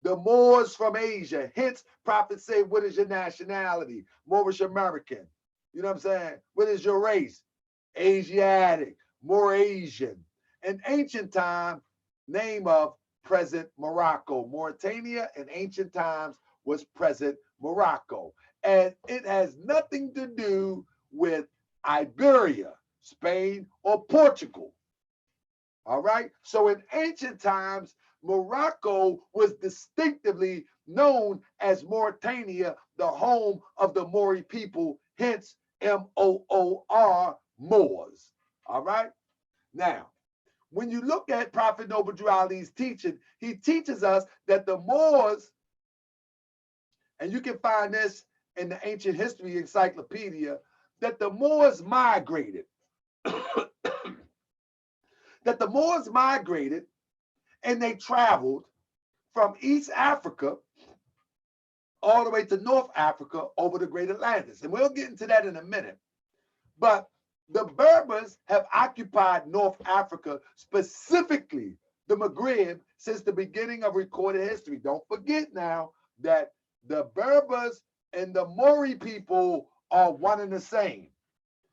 S5: The Moors from Asia. Hence, prophets say, what is your nationality? Moorish American. You know what I'm saying? What is your race? Asiatic, Maurasian. In ancient time, name of present Morocco. Mauritania in ancient times was present Morocco. And it has nothing to do with Iberia, Spain, or Portugal. All right. So in ancient times, Morocco was distinctively known as Mauritania, the home of the Maori people, hence M-O-O-R, Moors. All right. Now, when you look at Prophet Noble Drew Ali's teaching, he teaches us that the Moors, and you can find this in the Ancient History Encyclopedia, that the Moors migrated. That the Moors migrated and they traveled from East Africa all the way to North Africa over the Great Atlantis. And we'll get into that in a minute. But the Berbers have occupied North Africa, specifically the Maghreb, since the beginning of recorded history. Don't forget now that the Berbers and the Maori people are one and the same.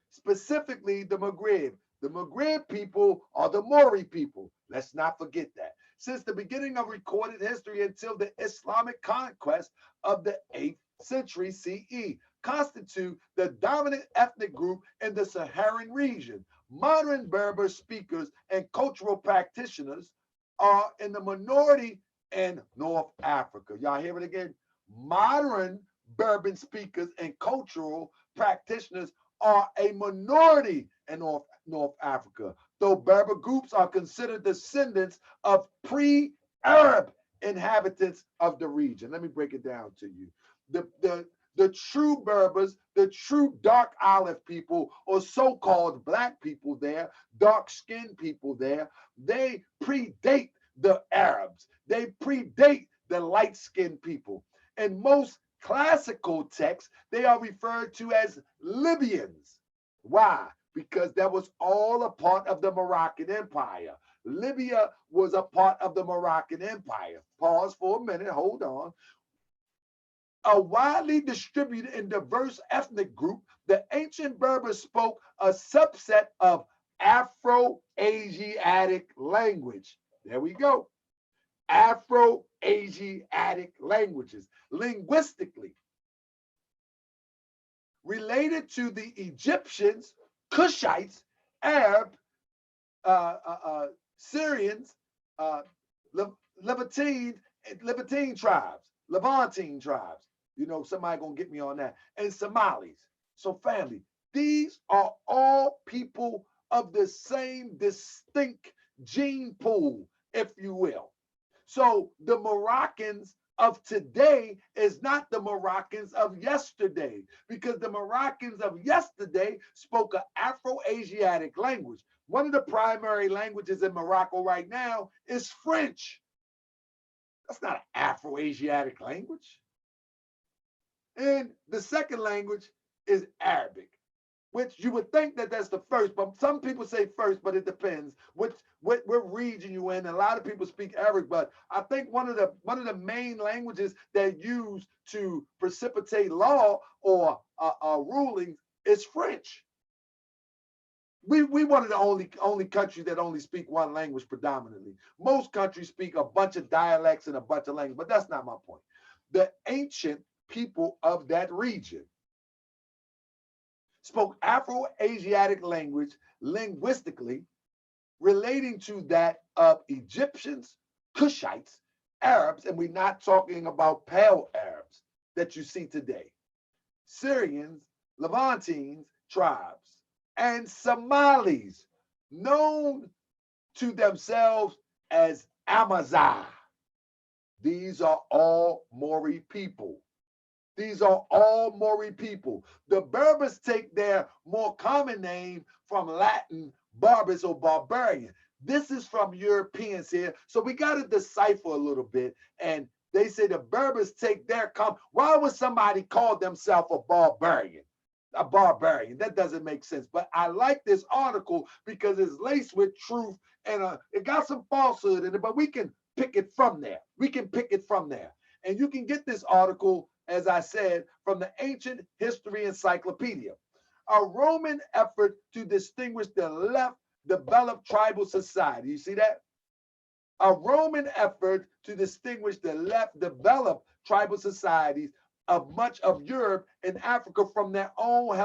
S5: Specifically the Maghreb. The Maghreb people are the Maori people. Let's not forget that. Since the beginning of recorded history until the Islamic conquest of the 8th century CE, constitute the dominant ethnic group in the Saharan region. Modern Berber speakers and cultural practitioners are in the minority in North Africa. Y'all hear it again? Modern Berber speakers and cultural practitioners are a minority in North Africa, though Berber groups are considered descendants of pre-Arab inhabitants of the region. Let me break it down to you. The true Berbers, the true dark olive people, or so-called black people there, dark-skinned people there, they predate the Arabs. They predate the light-skinned people. In most classical texts, they are referred to as Libyans. Why? Because that was all a part of the Moroccan Empire. Libya was a part of the Moroccan Empire. Pause for a minute, hold on. A widely distributed and diverse ethnic group, the ancient Berbers spoke a subset of Afro-Asiatic language. There we go. Afro-Asiatic languages, linguistically related to the Egyptians, Cushites, Arab, Syrians, Levantine tribes, Levantine tribes. You know, somebody gonna get me on that. And Somalis. So family, these are all people of the same distinct gene pool, if you will. So the Moroccans of today is not the Moroccans of yesterday, because the Moroccans of yesterday spoke an Afro-Asiatic language. One of the primary languages in Morocco right now is French. That's not an Afro-Asiatic language. And the second language is Arabic, which you would think that that's the first, but some people say first, but it depends what region you're in. A lot of people speak Arabic, but I think one of the main languages that use to precipitate law or rulings is French. We one of the only countries that only speak one language predominantly. Most countries speak a bunch of dialects and a bunch of languages, but that's not my point. The ancient people of that region spoke Afro-Asiatic language linguistically relating to that of Egyptians, Cushites, Arabs, and we're not talking about pale Arabs that you see today, Syrians, Levantines, tribes, and Somalis, known to themselves as Amazigh. These are all Maori people. These are all Maori people. The Berbers take their more common name from Latin, Barbus or barbarian. This is from Europeans here. So we got to decipher a little bit. And they say the Berbers take their why would somebody call themselves a barbarian? a barbarian. That doesn't make sense. But I like this article because it's laced with truth and it got some falsehood in it, but we can pick it from there. We can pick it from there. And you can get this article, as I said, from the Ancient History Encyclopedia. A Roman effort to distinguish the left developed tribal society. You see that? A Roman effort to distinguish the left developed tribal societies of much of Europe and Africa from their own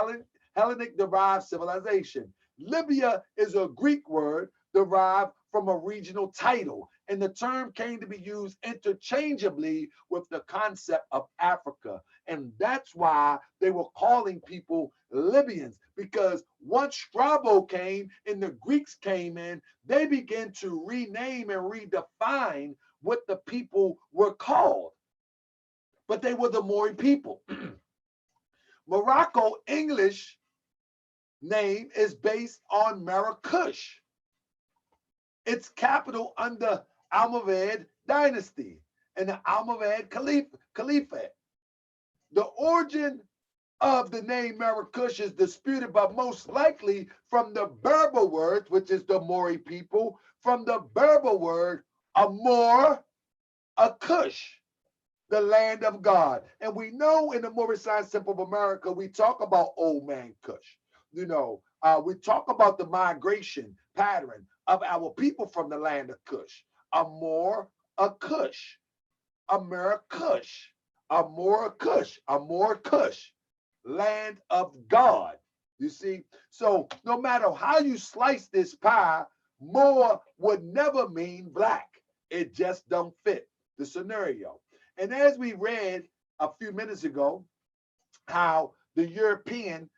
S5: Hellenic derived civilization. Libya is a Greek word derived from a regional title, and the term came to be used interchangeably with the concept of Africa. And that's why they were calling people Libyans, because once Strabo came and the Greeks came in, they began to rename and redefine what the people were called. But they were the Moorish people. Morocco English name is based on Marrakesh, its capital under Almovid dynasty and the Almovid Caliphate. The origin of the name Marrakesh is disputed, but most likely from the Berber word, which is the Moorish people, from the Berber word Amor, a Kush, the land of God. And we know in the Moorish Science Temple of America, we talk about old man Kush. You know, we talk about the migration pattern of our people from the land of Kush. Amor, a Kush, Amerikush, Amor Kush, Amor Kush, land of God. You see, so no matter how you slice this pie, Moor would never mean black. It just don't fit the scenario. And as we read a few minutes ago, how the European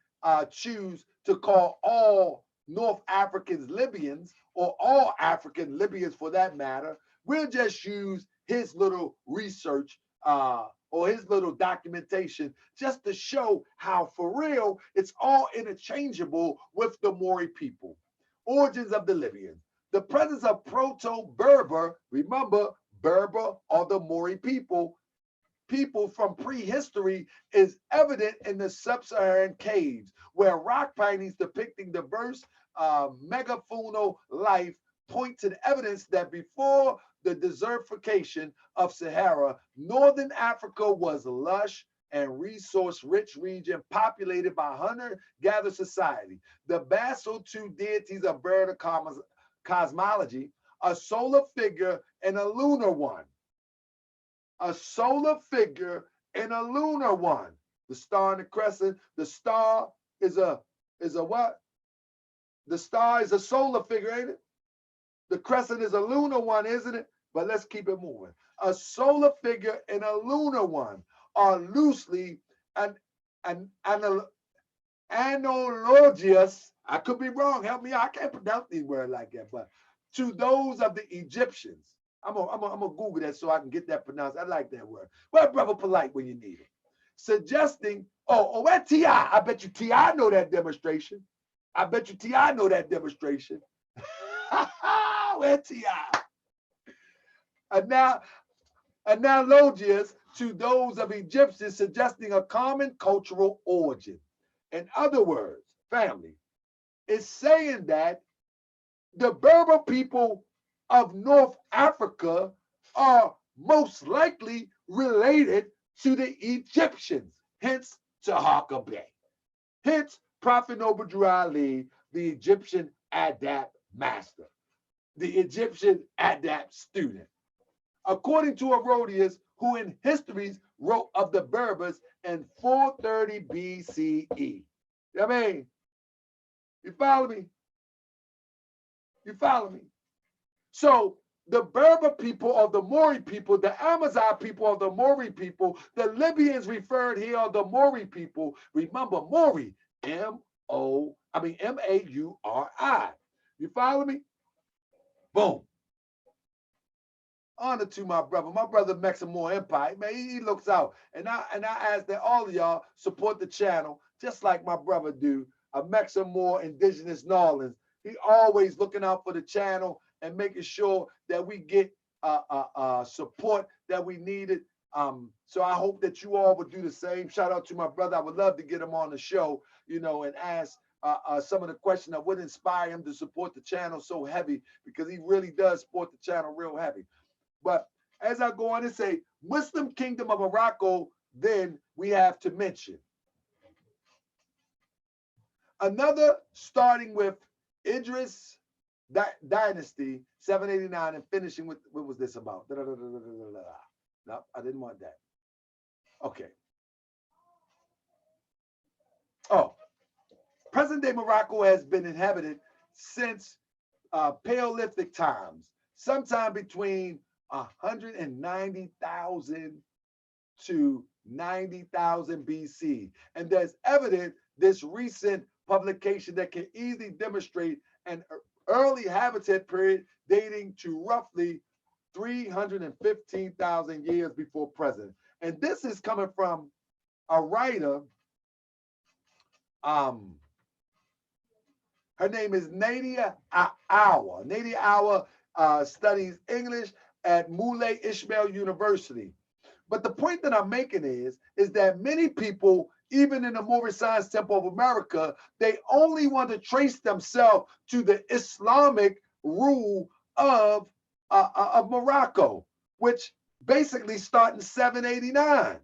S5: choose to call all North Africans Libyans, or all African Libyans for that matter, we'll just use his little research or his little documentation just to show how for real it's all interchangeable with the Moorish people. Origins of the Libyans. The presence of Proto-Berber, remember, Berber are the Moorish people from prehistory, is evident in the sub-Saharan caves, where rock paintings depicting diverse megafaunal life point to the evidence that before the desertification of Sahara, northern Africa was lush and resource-rich region populated by hunter-gatherer society. The basal two deities of Berber cosmology, a solar figure and a lunar one. A solar figure and a lunar one. The star and the crescent. The star is a what? The star is a solar figure, ain't it? The crescent is a lunar one, isn't it? But let's keep it moving. A solar figure and a lunar one are loosely analogous. I could be wrong. Help me out. I can't pronounce these words like that. But to those of the Egyptians. I'm gonna Google that so I can get that pronounced. I like that word. Well, brother, polite when you need it. Suggesting, where T.I.? I bet you T.I. know that demonstration. I bet you T.I. know that demonstration. Where T.I.? Analogious to those of Egyptians, suggesting a common cultural origin. In other words, family, it's saying that the Berber people of North Africa are most likely related to the Egyptians, hence Tahaka Bey. Hence Prophet Noble Ali, the Egyptian adapt master, the Egyptian adapt student. According to Herodias, who in histories wrote of the Berbers in 430 BCE. I mean, you follow me? You follow me? So the Berber people are the Moorish people, the Amazigh people are the Moorish people, the Libyans referred here are the Moorish people. Remember, Moorish, M-A-U-R-I. You follow me? Boom. Honor to my brother Mexican Empire. Man, he looks out. And I ask that all of y'all support the channel, just like my brother do, a Mexican indigenous Norlands. He always looking out for the channel and making sure that we get support that we needed So I hope that you all would do the same. Shout out to my brother. I would love to get him on the show, you know, and ask some of the questions that would inspire him to support the channel so heavy, because he really does support the channel real heavy. But as I go on and say, Muslim Kingdom of Morocco, then we have to mention another, starting with Idris dynasty, 789, and finishing with, what was this about? No, I didn't want that. Okay. Oh, present day Morocco has been inhabited since Paleolithic times, sometime between 190,000 to 90,000 BC. And there's evident this recent publication that can easily demonstrate an early habitat period dating to roughly 315,000 years before present. And this is coming from a writer. Her name is Nadia Awa. Nadia Awa studies English at Moulay Ismail University. But the point that I'm making is that many people, even in the Moorish Science Temple of America, they only want to trace themselves to the Islamic rule of Morocco, which basically started in 789.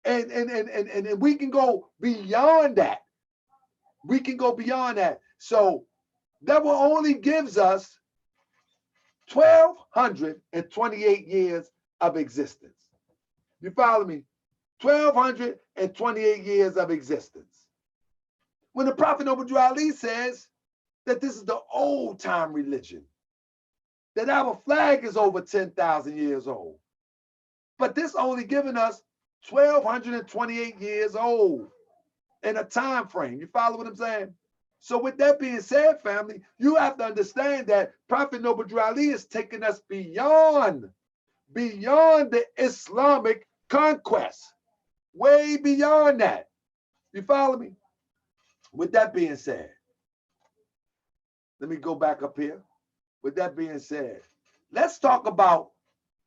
S5: And we can go beyond that. We can go beyond that. So that will only gives us 1,228 years of existence. You follow me? 1,228 years of existence. When the Prophet Noble Ali says that this is the old time religion, that our flag is over 10,000 years old. But this only giving us 1,228 years old in a time frame. You follow what I'm saying? So with that being said, family, you have to understand that Prophet Noble Ali is taking us beyond the Islamic conquest, way beyond that. You follow me? With that being said, let me go back up here. With that being said, let's talk about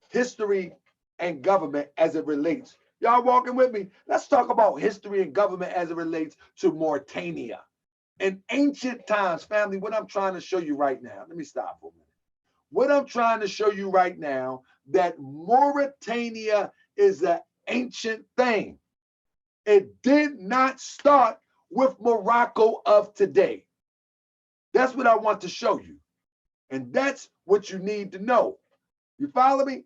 S5: history and government as it relates. Y'all walking with me? Let's talk about history and government as it relates to Mauritania. In ancient times, family, what I'm trying to show you right now, let me stop for a minute. What I'm trying to show you right now, that Mauritania is an ancient thing. It did not start with Morocco of today. That's what I want to show you. And that's what you need to know. You follow me?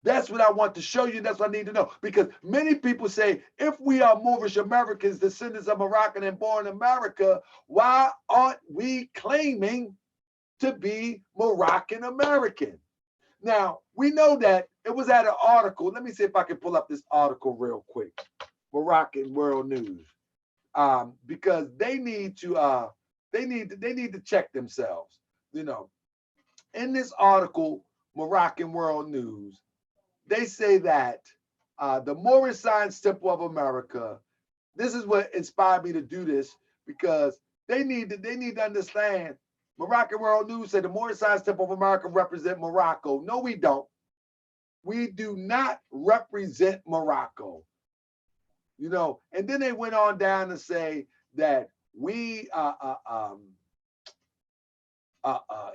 S5: That's what I want to show you. That's what I need to know. Because many people say, if we are Moorish Americans, descendants of Moroccan and born in America, why aren't we claiming to be Moroccan American? Now, we know that it was at an article. Let me see if I can pull up this article real quick. Moroccan World News. Because they need to check themselves. You know, in this article, Moroccan World News, they say that the Moorish Science Temple of America, this is what inspired me to do this, because they need to understand. Moroccan World News said the Moorish Science Temple of America represent Morocco. No, we don't. We do not represent Morocco. You know, and then they went on down to say that we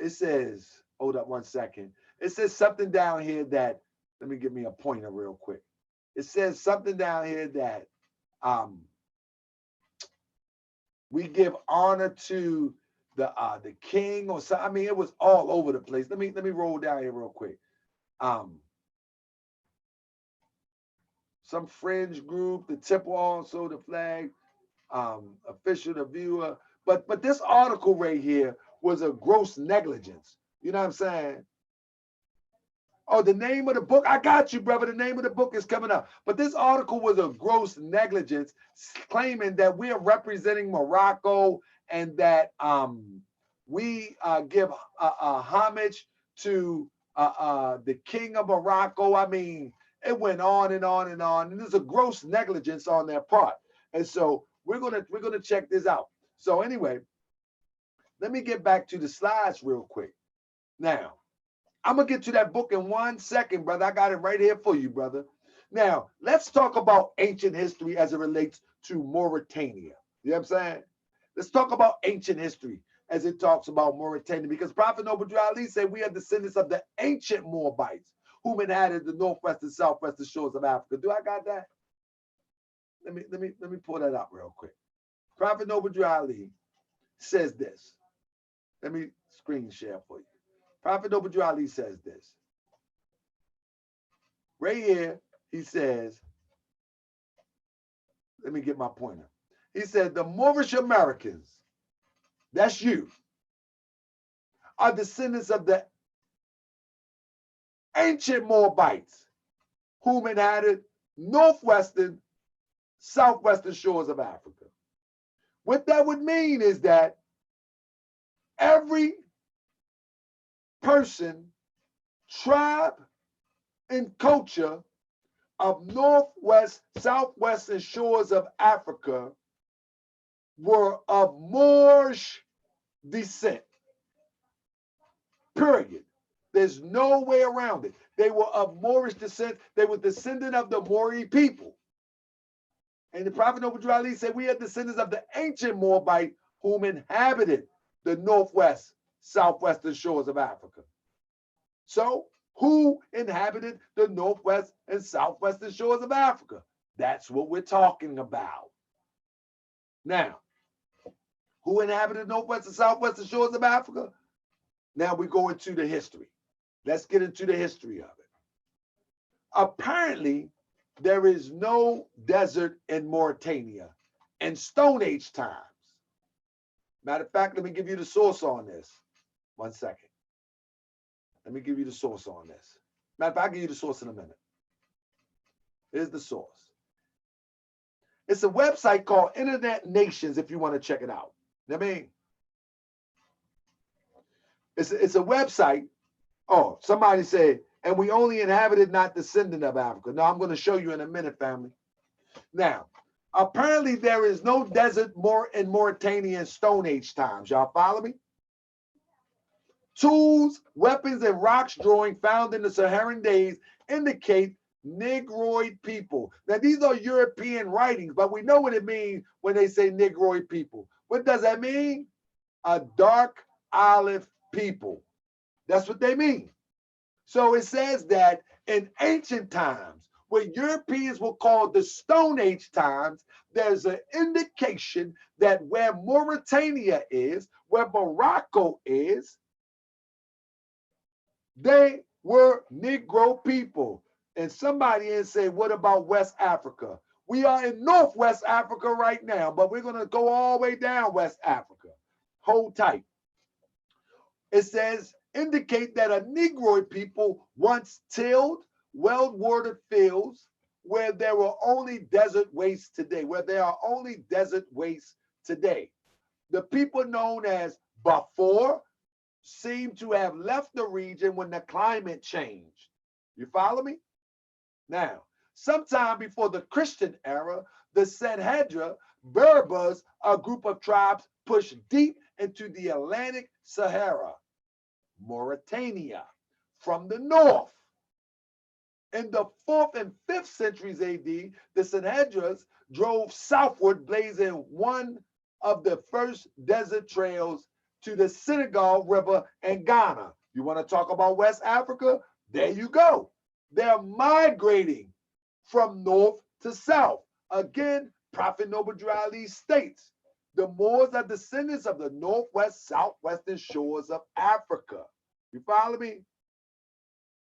S5: it says, hold up one second. It says something down here that, let me give me a pointer real quick. It says something down here that we give honor to the king or something. I mean, it was all over the place. Let me roll down here real quick. Some fringe group, the temple also, the flag, official, the viewer. But this article right here was a gross negligence. You know what I'm saying? Oh, the name of the book. I got you, brother. The name of the book is coming up. But this article was a gross negligence, claiming that we are representing Morocco and that we give homage to the king of Morocco. I mean, it went on and on and on. And there's a gross negligence on their part. And so we're gonna check this out. So anyway, let me get back to the slides real quick. Now, I'm going to get to that book in 1 second, brother. I got it right here for you, brother. Now, let's talk about ancient history as it relates to Mauritania. You know what I'm saying? Let's talk about ancient history as it talks about Mauritania, because Prophet Noble Drew Ali said we are descendants of the ancient Moabites whom inhabited the northwest and southwestern shores of Africa. Do I got that? Let me pull that up real quick. Prophet Noble Drew Ali says this. Let me screen share for you. Prophet Noble Drew Ali says this. Right here, he says, let me get my pointer. He said, the Moorish Americans, that's you, are descendants of the ancient Moabites whom inhabited northwestern, southwestern shores of Africa. What that would mean is that every person, tribe, and culture of northwest, southwestern shores of Africa were of Moorish descent. Period. There's no way around it. They were of Moorish descent. They were descendant of the Maori people. And the Prophet Noble Drew Ali said, we are descendants of the ancient Moabite whom inhabited the northwest, southwestern shores of Africa. So, who inhabited the northwest and southwestern shores of Africa? That's what we're talking about. Now, who inhabited the northwest and southwestern shores of Africa? Now we go into the history. Let's get into the history of it. Apparently, there is no desert in Mauritania in Stone Age times. Matter of fact, let me give you the source on this. 1 second. Let me give you the source on this. Matter of fact, I'll give you the source in a minute. Here's the source. It's a website called Internet Nations if you want to check it out. I mean, it's a website. Oh, somebody said, and we only inhabited, not descendant of Africa. No, I'm going to show you in a minute, family. Now, apparently there is no desert in Mauritania in Stone Age times. Y'all follow me? Tools, weapons, and rocks drawing found in the Saharan days indicate Negroid people. Now, these are European writings, but we know what it means when they say Negroid people. What does that mean? A dark olive people. That's what they mean. So it says that in ancient times, what Europeans will call the Stone Age times, there's an indication that where Mauritania is, where Morocco is, they were Negro people. And somebody in say, what about West Africa? We are in Northwest Africa right now, but we're going to go all the way down West Africa. Hold tight. It says, indicate that a Negroid people once tilled well-watered fields where there were only desert wastes today, where there are only desert wastes today. The people known as Bafour seem to have left the region when the climate changed. You follow me? Now, sometime before the Christian era, the Sanhedrin Berbers, a group of tribes, pushed deep into the Atlantic Sahara, Mauritania, from the north. In the 4th and 5th centuries AD, the Sanhedrists drove southward, blazing one of the first desert trails to the Senegal River and Ghana. You want to talk about West Africa? There you go. They're migrating from north to south. Again, Prophet Noble Drew Ali states, the Moors are descendants of the northwest, southwestern shores of Africa. You follow me?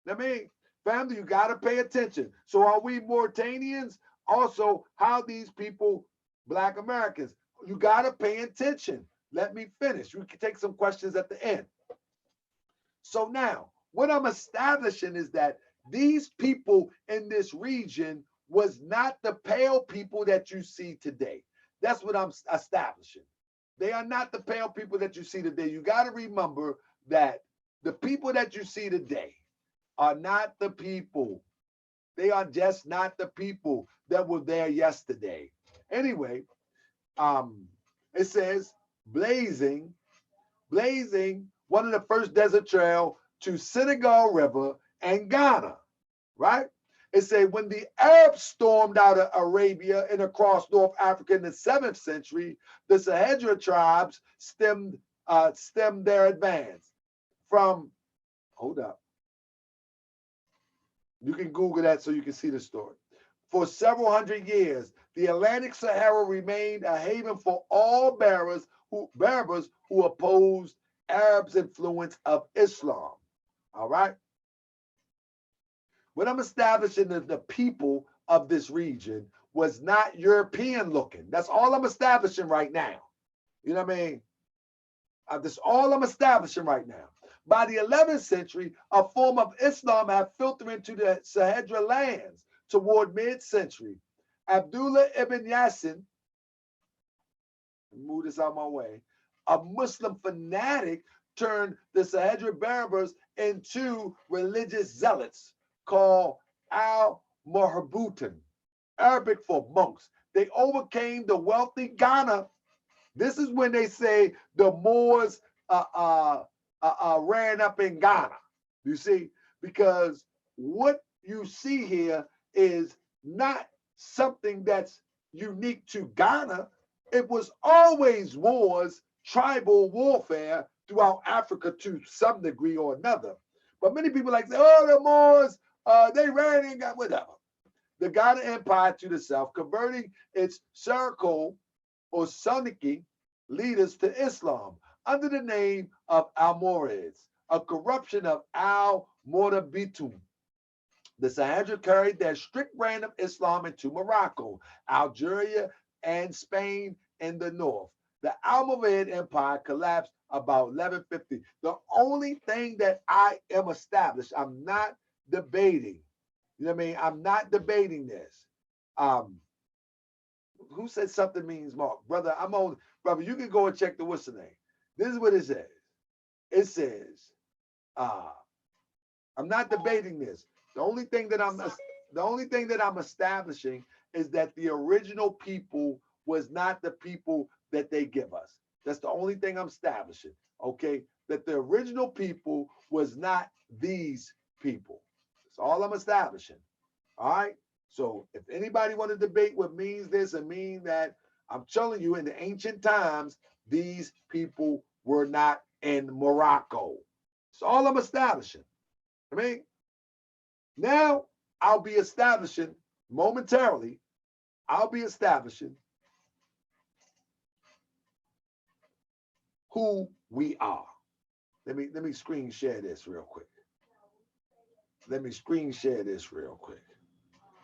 S5: I mean, family, you got to pay attention. So are we Mauritanians? Also, how these people, Black Americans, you got to pay attention. Let me finish. We can take some questions at the end. So now, what I'm establishing is that these people in this region was not the pale people that you see today. That's what I'm establishing. They are not the pale people that you see today. You got to remember that the people that you see today are not the people. They are just not the people that were there yesterday. Anyway, it says blazing, one of the first desert trail to Senegal River and Ghana, right? It said when the Arabs stormed out of Arabia and across North Africa in the 7th century, the Sahedra tribes stemmed their advance from, hold up. You can Google that so you can see the story. For several hundred years, the Atlantic Sahara remained a haven for all Berbers who opposed Arabs' influence of Islam. All right? What I'm establishing is the people of this region was not European looking. That's all I'm establishing right now. You know what I mean? That's all I'm establishing right now. By the 11th century, a form of Islam had filtered into the Sahedra lands toward mid-century. Abdullah ibn Yassin, move this out my way, a Muslim fanatic, turned the Sahedra Berbers into religious zealots called al-Muhabbutin, Arabic for monks. They overcame the wealthy Ghana. This is when they say the Moors ran up in Ghana. You see, because what you see here is not something that's unique to Ghana. It was always wars, tribal warfare throughout Africa to some degree or another. But many people like say, oh, the Moors, they ran and got whatever. The Ghana Empire to the south, converting its Sarko or Suniki leaders to Islam under the name of Almoravids, a corruption of Al-Morabitun. The Sahedra carried their strict brand of Islam into Morocco, Algeria, and Spain in the north. The Almoravid Empire collapsed about 1150. The only thing that I am established, I'm not debating. You know what I mean? I'm not debating this. Who said something means Mark? Brother, brother, you can go and check the what's the name. This is what it says. It says, I'm not debating this. The only thing that I'm establishing is that the original people was not the people that they give us. That's the only thing I'm establishing. Okay, that the original people was not these people. That's all I'm establishing. All right. So if anybody want to debate what means this and mean that, I'm telling you, in the ancient times, these people were not in Morocco. That's all I'm establishing. I mean, now I'll be establishing momentarily, I'll be establishing who we are. Let me screen share this real quick.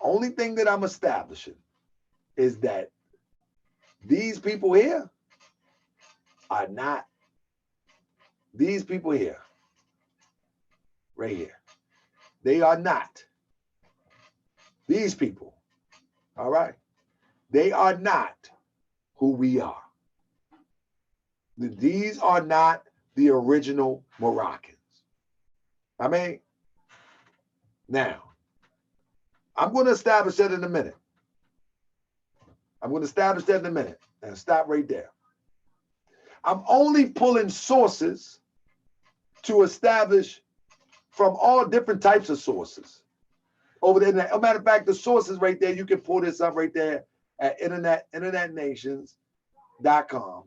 S5: Only thing that I'm establishing is that these people here are not, these people here, right here, they are not these people. All right? They are not who we are. These are not the original Moroccans. I mean, now, I'm going to establish that in a minute. And stop right there. I'm only pulling sources to establish from all different types of sources over the internet. As a matter of fact, the sources right there, you can pull this up right there at internetnations.com.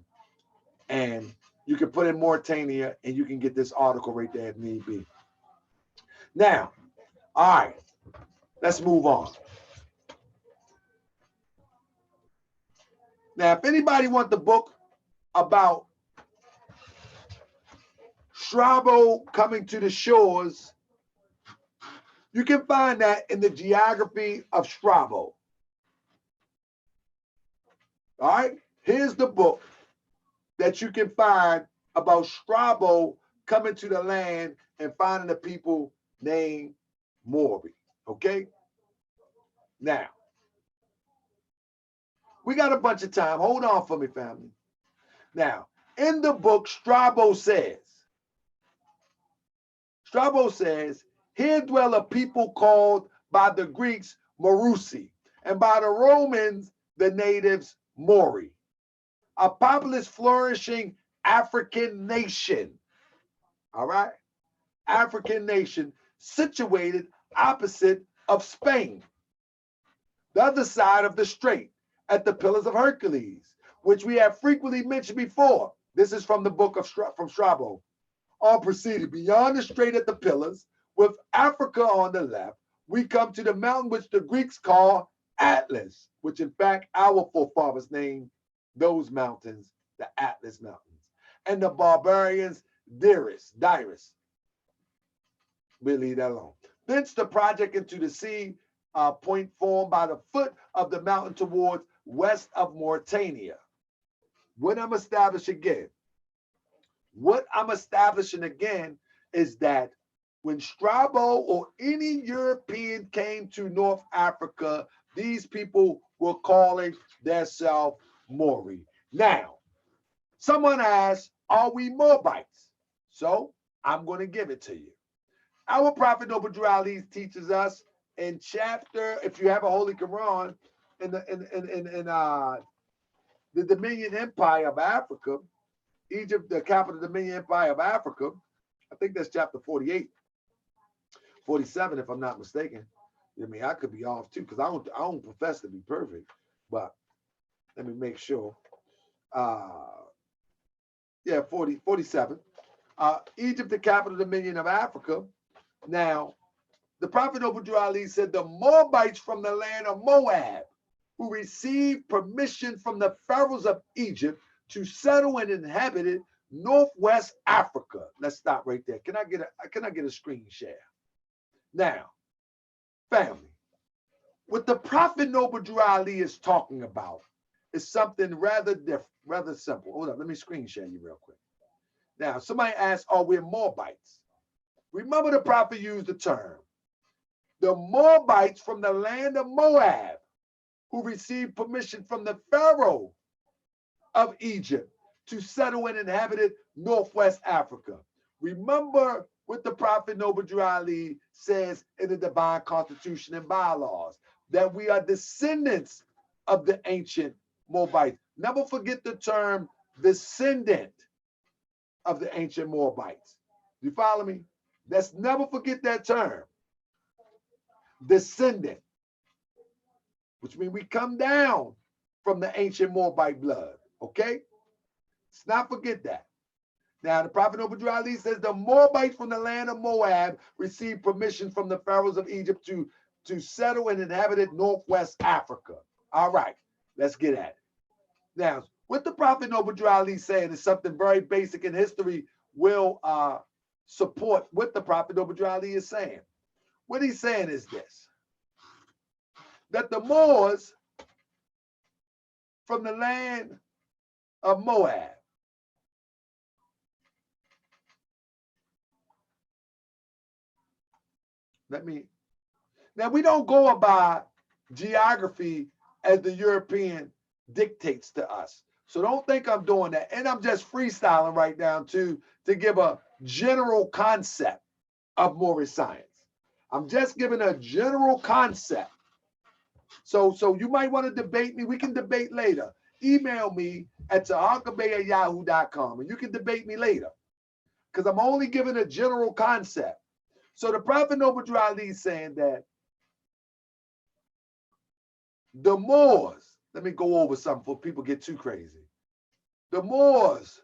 S5: And you can put in Mauritania and you can get this article right there if need be. Now, all right, let's move on. Now, if anybody wants the book about Strabo coming to the shores, you can find that in the geography of Strabo. All right, here's the book that you can find about Strabo coming to the land and finding the people named Mori. Okay? Now, we got a bunch of time. Hold on for me, family. Now, in the book, Strabo says, here dwell a people called by the Greeks Marusi, and by the Romans, the natives Mori, a populous, flourishing African nation. All right? African nation situated opposite of Spain, the other side of the strait, at the Pillars of Hercules, which we have frequently mentioned before. This is from the book of from Strabo. On proceeding beyond the strait at the Pillars, with Africa on the left, we come to the mountain which the Greeks call Atlas, which in fact our forefathers named those mountains the Atlas Mountains, and the barbarians Dyrus. We'll leave that alone. Thence the project into the sea, point formed by the foot of the mountain towards west of Mauritania. What I'm establishing again is that when Strabo or any European came to North Africa, these people were calling themselves Maori. Now, someone asked, are we Moabites? So I'm going to give it to you. Our prophet Noble Drew Ali teaches us in chapter, if you have a Holy Quran, in the Dominion Empire of Africa, Egypt, the capital Dominion Empire of Africa, I think that's chapter 48, 47, if I'm not mistaken. I mean, I could be off too, because I don't profess to be perfect, but let me make sure. Yeah, 47. Egypt, the capital Dominion of Africa. Now, the Prophet Noble Drew Ali said the Moabites from the land of Moab, who received permission from the pharaohs of Egypt to settle and inhabit Northwest Africa. Let's stop right there. Can I get a screen share? Now, family, what the Prophet Noble Drew Ali is talking about is something rather different, rather simple. Hold on, let me screen share you real quick. Now, somebody asked, are we Moabites? Remember the Prophet used the term, the Moabites from the land of Moab, who received permission from the Pharaoh of Egypt to settle and inhabit Northwest Africa. Remember what the Prophet Noble Drew Ali says in the Divine Constitution and Bylaws, that we are descendants of the ancient Moabites. Never forget the term descendant of the ancient Moabites. You follow me? Let's never forget that term. Descendant, which means we come down from the ancient Moabite blood. Okay? Let's not forget that. Now, the Prophet Noble Drew Ali says the Moabites from the land of Moab received permission from the pharaohs of Egypt to settle and inhabit Northwest Africa. All right, let's get at it. Now, what the Prophet Noble Drew Ali saying is something very basic in history will support what the Prophet Noble Drew Ali is saying. What he's saying is this, that the Moors from the land of Moab now we don't go by geography as the European dictates to us. So don't think I'm doing that. And I'm just freestyling right now to give a general concept of Moorish science. I'm just giving a general concept. So you might want to debate me. We can debate later. Email me at taharkabay@yahoo.com and you can debate me later, because I'm only giving a general concept. So the Prophet Noble Drew Ali is saying that the Moors, let me go over something before people get too crazy. The Moors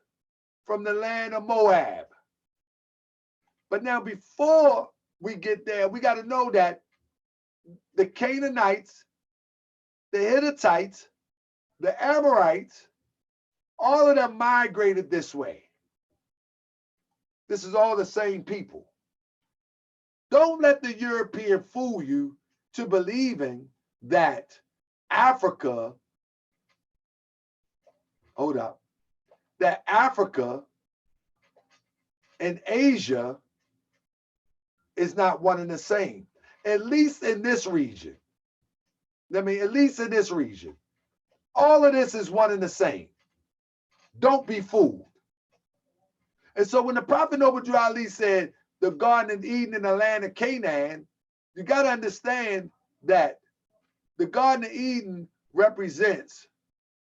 S5: from the land of Moab. But now before we get there, we got to know that the Canaanites, the Hittites, the Amorites, all of them migrated this way. This is all the same people. Don't let the European fool you to believing that Africa, hold up, that Africa and Asia is not one and the same, at least in this region. At least in this region. All of this is one and the same. Don't be fooled. And so when the Prophet Noble Drew Ali said the Garden of Eden in the land of Canaan, you got to understand that the Garden of Eden represents,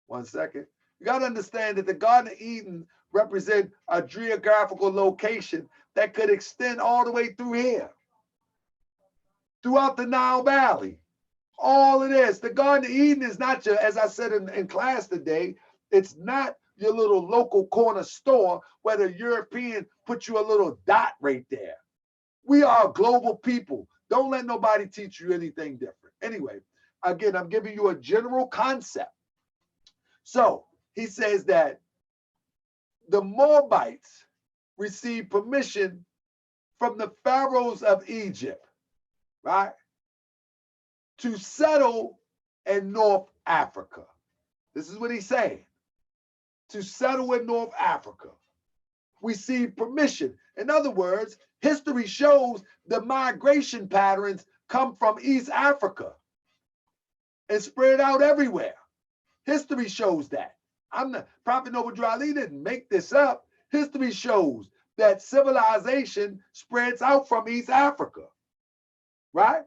S5: one second, You got to understand that the Garden of Eden represent a geographical location that could extend all the way through here, throughout the Nile Valley. All of this. The Garden of Eden is not your, as I said in class today, it's not your little local corner store where the European put you a little dot right there. We are a global people. Don't let nobody teach you anything different. Anyway, again, I'm giving you a general concept. So he says that the Moabites received permission from the pharaohs of Egypt, right, to settle in North Africa. This is what he's saying. To settle in North Africa. Received permission. In other words, history shows the migration patterns come from East Africa and spread out everywhere. History shows that. Prophet Noble Drew Ali didn't make this up. History shows that civilization spreads out from East Africa, right?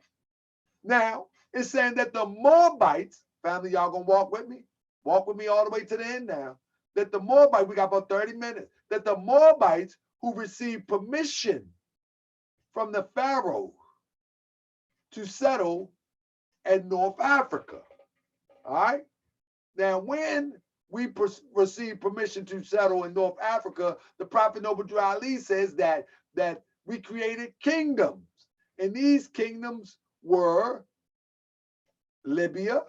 S5: Now, it's saying that the Moabites, family, y'all gonna walk with me? Walk with me all the way to the end now. That the Moabites, we got about 30 minutes, that the Moabites who received permission from the Pharaoh to settle in North Africa, all right? Now, when we received permission to settle in North Africa, the Prophet Noble Drew Ali says that we created kingdoms, and these kingdoms were Libya,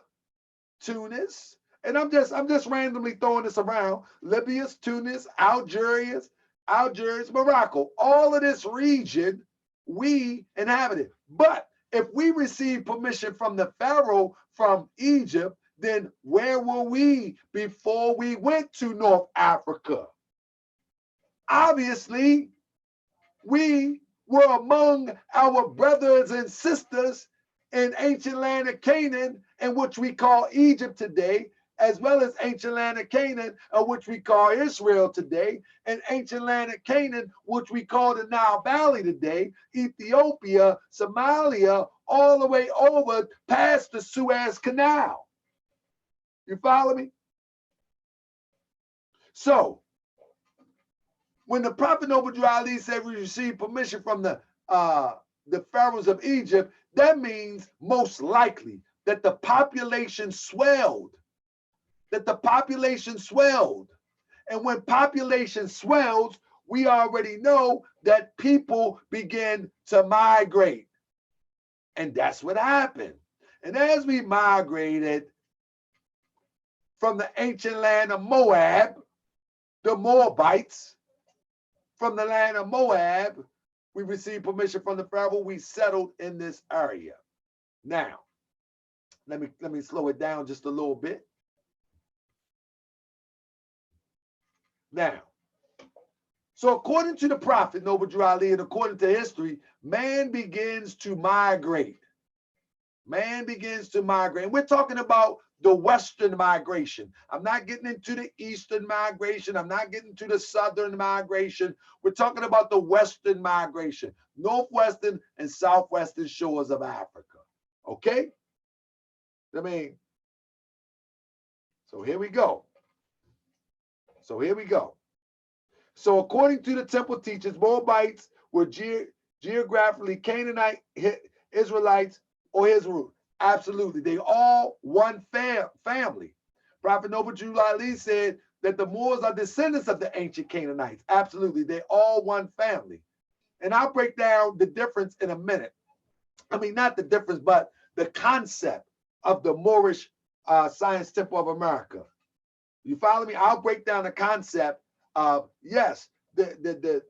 S5: Tunis, and I'm just randomly throwing this around. Libya, Tunis, Algeria, Morocco. All of this region we inhabited. But if we received permission from the Pharaoh from Egypt, then where were we before we went to North Africa? Obviously, we were among our brothers and sisters in ancient land of Canaan, in which we call Egypt today, as well as ancient land of Canaan, which we call Israel today, and ancient land of Canaan, which we call the Nile Valley today, Ethiopia, Somalia, all the way over past the Suez Canal. You follow me? So, when the Prophet Noble Drew Ali said we received permission from the pharaohs of Egypt, that means most likely that the population swelled. That the population swelled. And when population swells, we already know that people begin to migrate. And that's what happened. And as we migrated from the ancient land of Moab, the Moabites, from the land of Moab, we received permission from the Pharaoh. We settled in this area. Now, let me slow it down just a little bit. Now, so according to the Prophet Noble Drew Ali and according to history, man begins to migrate. Man begins to migrate. And we're talking about the Western migration. I'm not getting into the Eastern migration. I'm not getting to the Southern migration. We're talking about the Western migration, Northwestern and Southwestern shores of Africa. Okay? I mean, so here we go. So according to the temple teachers, Moabites were geographically Canaanite, Israelites, or Israel. Absolutely. They all one family. Prophet Noble Drew Ali said that the Moors are descendants of the ancient Canaanites. Absolutely. They all one family. And I'll break down the difference in a minute. I mean, not the difference, but the concept of the Moorish Science Temple of America. You follow me? I'll break down the concept of, yes, the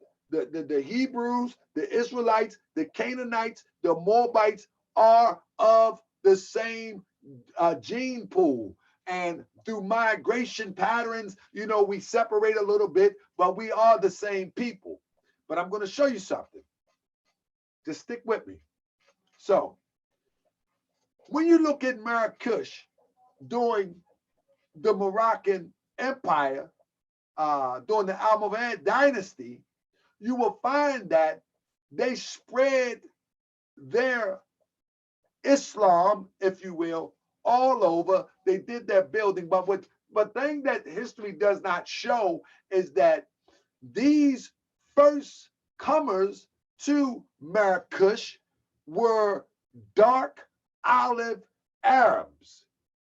S5: Hebrews, the Israelites, the Canaanites, the Moabites are of the same gene pool. And through migration patterns, you know, we separate a little bit, but we are the same people. But I'm going to show you something. Just stick with me. So, when you look at Marrakesh during the Moroccan Empire, during the Almohad dynasty, you will find that they spread their Islam, if you will, all over. They did their building, but what But thing that history does not show is that these first comers to Marrakesh were dark olive Arabs.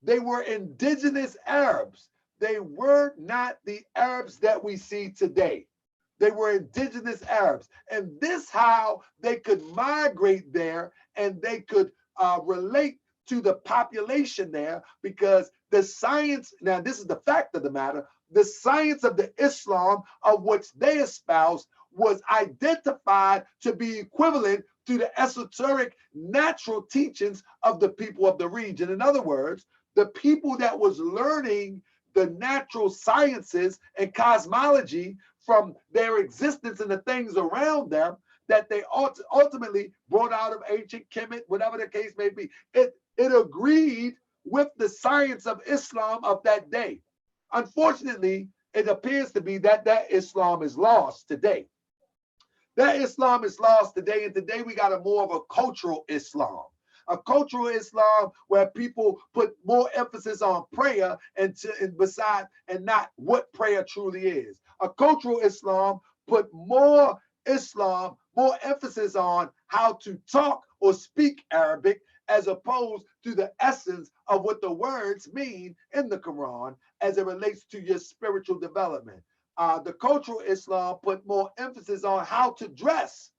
S5: They were indigenous Arabs. They were not the Arabs that we see today. They were indigenous Arabs. And this how they could migrate there and they could relate to the population there, because the science, now this is the fact of the matter, the science of the Islam of which they espoused was identified to be equivalent to the esoteric natural teachings of the people of the region. In other words, the people that was learning the natural sciences and cosmology from their existence and the things around them that they ultimately brought out of ancient Kemet, whatever the case may be. It agreed with the science of Islam of that day. Unfortunately, it appears to be that Islam is lost today. That Islam is lost today, and today we got a more of a cultural Islam. A cultural Islam where people put more emphasis on prayer and beside and not what prayer truly is. A cultural Islam put more emphasis on how to talk or speak Arabic as opposed to the essence of what the words mean in the Quran as it relates to your spiritual development. The cultural Islam put more emphasis on how to dress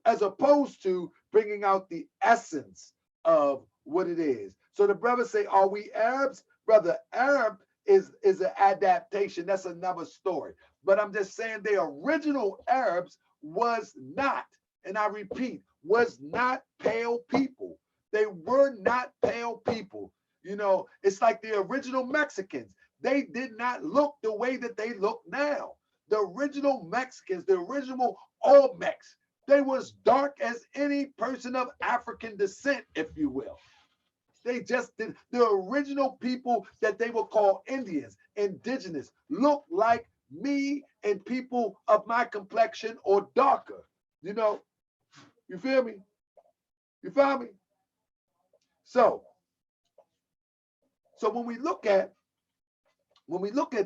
S5: as opposed to bringing out the essence of what it is. So the brothers say, are we Arabs? Brother, Arab is an adaptation. That's another story. But I'm just saying the original Arabs was not, and I repeat, was not pale people. They were not pale people. You know, it's like the original Mexicans. They did not look the way that they look now. The original Mexicans, the original Olmecs, they was dark as any person of African descent, if you will. They just did. The original people that they would call Indians, indigenous, look like me and people of my complexion or darker. You know, you feel me? You follow me? So when we look at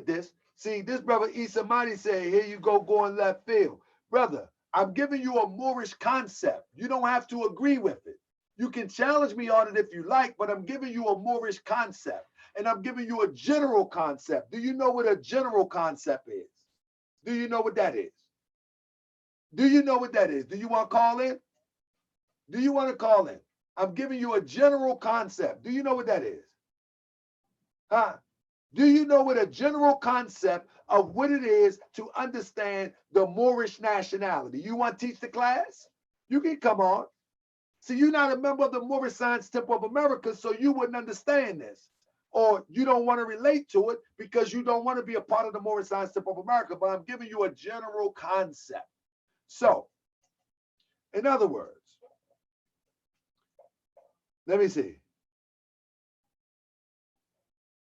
S5: this, see, this brother Issa Madi say, here you go, going left field. Brother, I'm giving you a Moorish concept. You don't have to agree with it. You can challenge me on it if you like, but I'm giving you a Moorish concept. And I'm giving you a general concept. Do you know what a general concept is? Do you know what that is? Do you know what that is? Do you want to call in? Do you want to call in? I'm giving you a general concept. Do you know what that is? Huh? Do you know what a general concept of what it is to understand the Moorish nationality? You want to teach the class? You can come on. See, you're not a member of the Moorish Science Temple of America, so you wouldn't understand this. Or you don't want to relate to it because you don't want to be a part of the Moorish Science Temple of America, but I'm giving you a general concept. So, in other words, let me see.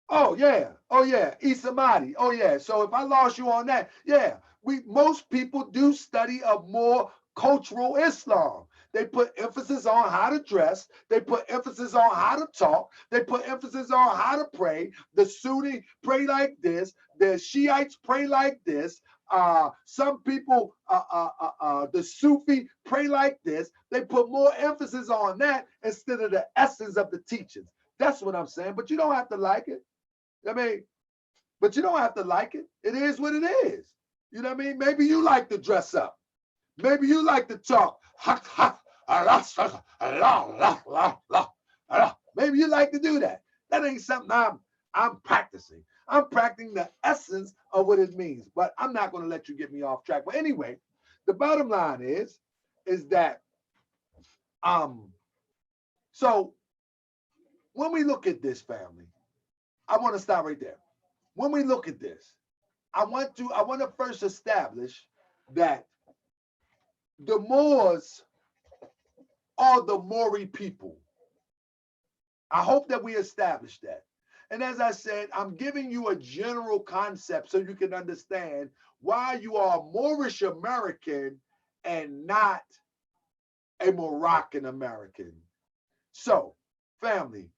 S5: Oh yeah, Issa Madi. Oh yeah. So if I lost you on that, yeah, most people do study a more cultural Islam. They put emphasis on how to dress. They put emphasis on how to talk. They put emphasis on how to pray. The Sunni pray like this. The Shiites pray like this. Some people, the Sufi pray like this. They put more emphasis on that instead of the essence of the teachings. That's what I'm saying. But you don't have to like it. I mean, but you don't have to like it. It is what it is. You know what I mean? Maybe you like to dress up. Maybe you like to talk. Maybe you like to do that. That ain't something I'm practicing. I'm practicing the essence of what it means. But I'm not going to let you get me off track. But anyway, the bottom line is that so when we look at this, family, I want to stop right there. When we look at this, I want to first establish that the Moors are the Maori people. I hope that we establish that. And as I said, I'm giving you a general concept so you can understand why you are a Moorish American and not a Moroccan American. So, family,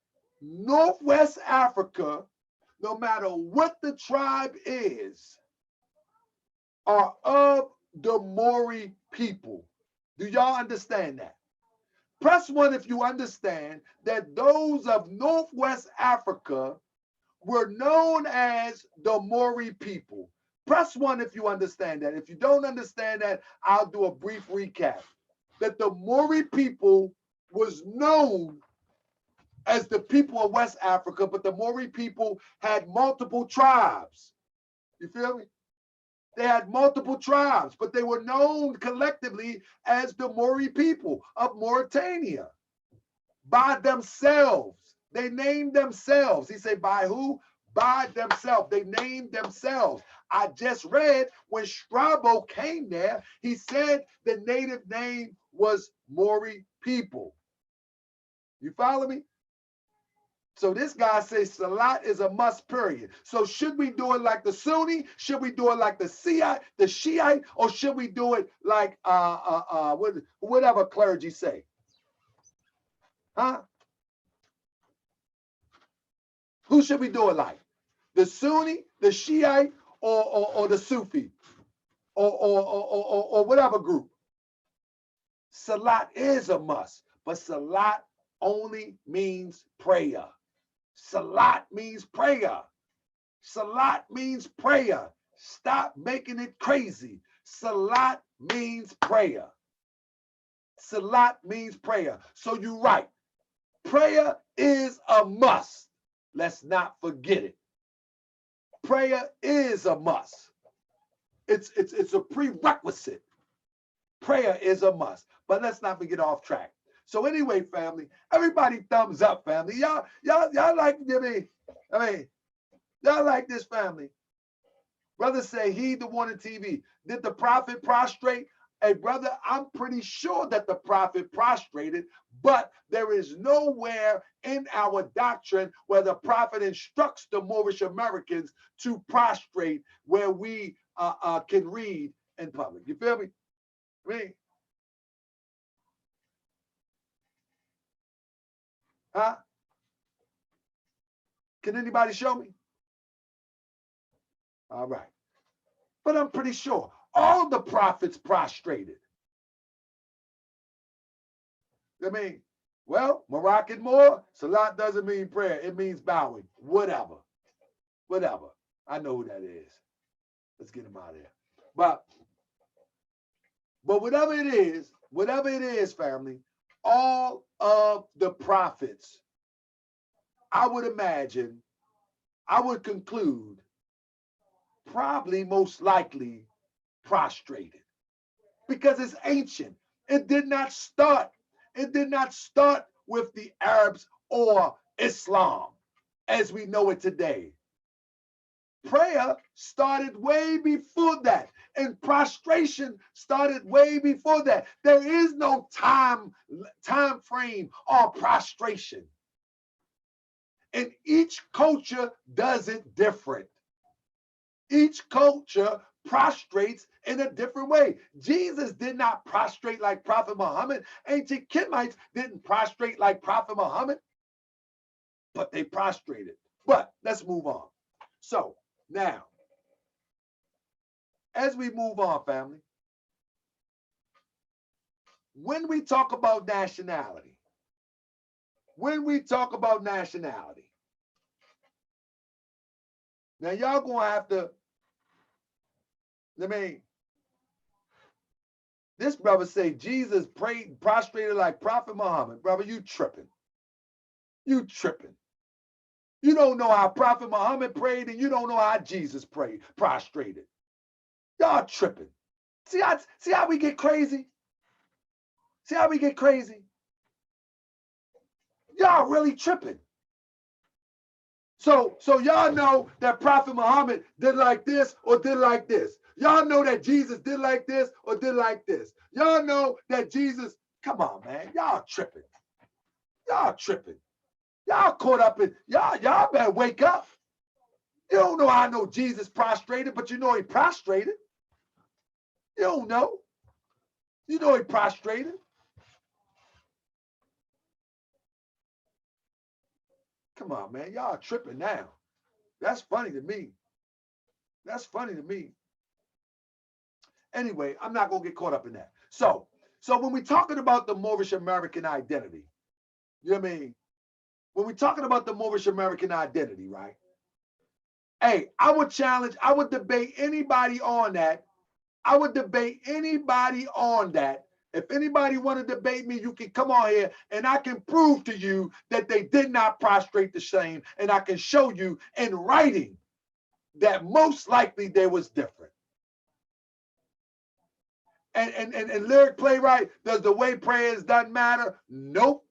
S5: Northwest Africa, no matter what the tribe is, are of the Maori people. Do y'all understand that? Press 1 if you understand that those of Northwest Africa were known as the Maori people. Press 1 if you understand that. If you don't understand that, I'll do a brief recap. That the Maori people was known as the people of West Africa, but the Maori people had multiple tribes. You feel me? They had multiple tribes, but they were known collectively as the Maori people of Mauritania by themselves. They named themselves. He said, by who? By themselves. They named themselves. I just read when Strabo came there, he said the native name was Maori people. You follow me? So this guy says Salat is a must, period. So should we do it like the Sunni? Should we do it like the Shiite? Or should we do it like whatever clergy say? Huh? Who should we do it like? The Sunni, the Shiite, or the Sufi? Or whatever group. Salat is a must, but Salat only means prayer. Salat means prayer. Salat means prayer. Stop making it crazy. Salat means prayer. Salat means prayer. So you're right. Prayer is a must. Let's not forget it. Prayer is a must. It's a prerequisite. Prayer is a must. But let's not get off track. So anyway, family, everybody thumbs up, family. Y'all like y'all like this, family. Brother say he the one on TV. Did the prophet prostrate? Hey, brother, I'm pretty sure that the prophet prostrated, but there is nowhere in our doctrine where the prophet instructs the Moorish Americans to prostrate where we can read in public. You feel me? Me? Huh? Can anybody show me? All right. But I'm pretty sure all the prophets prostrated. I mean, well, Moroccan Moor, Salat doesn't mean prayer. It means bowing. Whatever. Whatever. I know who that is. Let's get him out of here. But whatever it is, family, all of the prophets, I would imagine, I would conclude, probably most likely prostrated because it's ancient. It did not start with the Arabs or Islam as we know it today. Prayer started way before that, and prostration started way before that. There is no time frame or prostration. And each culture does it different. Each culture prostrates in a different way. Jesus did not prostrate like Prophet Muhammad. Ancient Kemites didn't prostrate like Prophet Muhammad, but they prostrated. But let's move on. So now, as we move on, family, when we talk about nationality, now y'all gonna have to, this brother say Jesus prayed, prostrated like Prophet Muhammad. Brother, you tripping. You tripping. You don't know how Prophet Muhammad prayed, and you don't know how Jesus prayed, prostrated. Y'all tripping. See how we get crazy? See how we get crazy? Y'all really tripping. So y'all know that Prophet Muhammad did like this or did like this. Y'all know that Jesus did like this or did like this. Y'all know that Jesus, come on, man. Y'all tripping. Y'all tripping. Y'all caught up in, y'all better wake up. You don't know how I know Jesus prostrated, but you know he prostrated. You don't know. You know he prostrated. Come on, man. Y'all tripping now. That's funny to me. That's funny to me. Anyway, I'm not going to get caught up in that. So when we're talking about the Moorish American identity, you know what I mean? When we're talking about the Moorish American identity, right? Hey, I would challenge, I would debate anybody on that. I would debate anybody on that. If anybody want to debate me, you can come on here and I can prove to you that they did not prostrate the same. And I can show you in writing that most likely they was different. And lyric playwright, does the way prayer is done matter? Nope.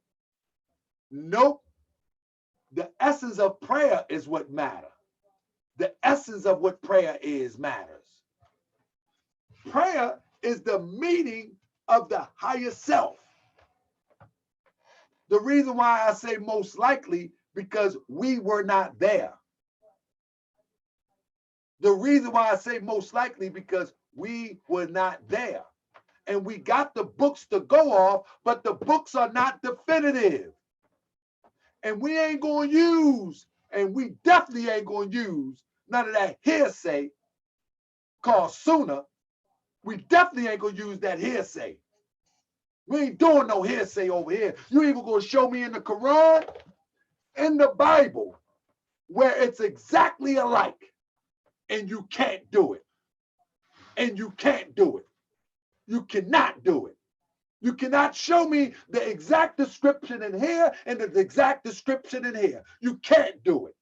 S5: Nope. The essence of prayer is what matters. The essence of what prayer is matters. Prayer is the meeting of the higher self. The reason why I say most likely, because we were not there. The reason why I say most likely, because we were not there. And we got the books to go off, but the books are not definitive. And we ain't going to use, and we definitely ain't going to use none of that hearsay called Sunnah. We definitely ain't going to use that hearsay. We ain't doing no hearsay over here. You even going to show me in the Quran, in the Bible, where it's exactly alike, and you can't do it. And you can't do it. You cannot do it. You cannot show me the exact description in here and the exact description in here. You can't do it.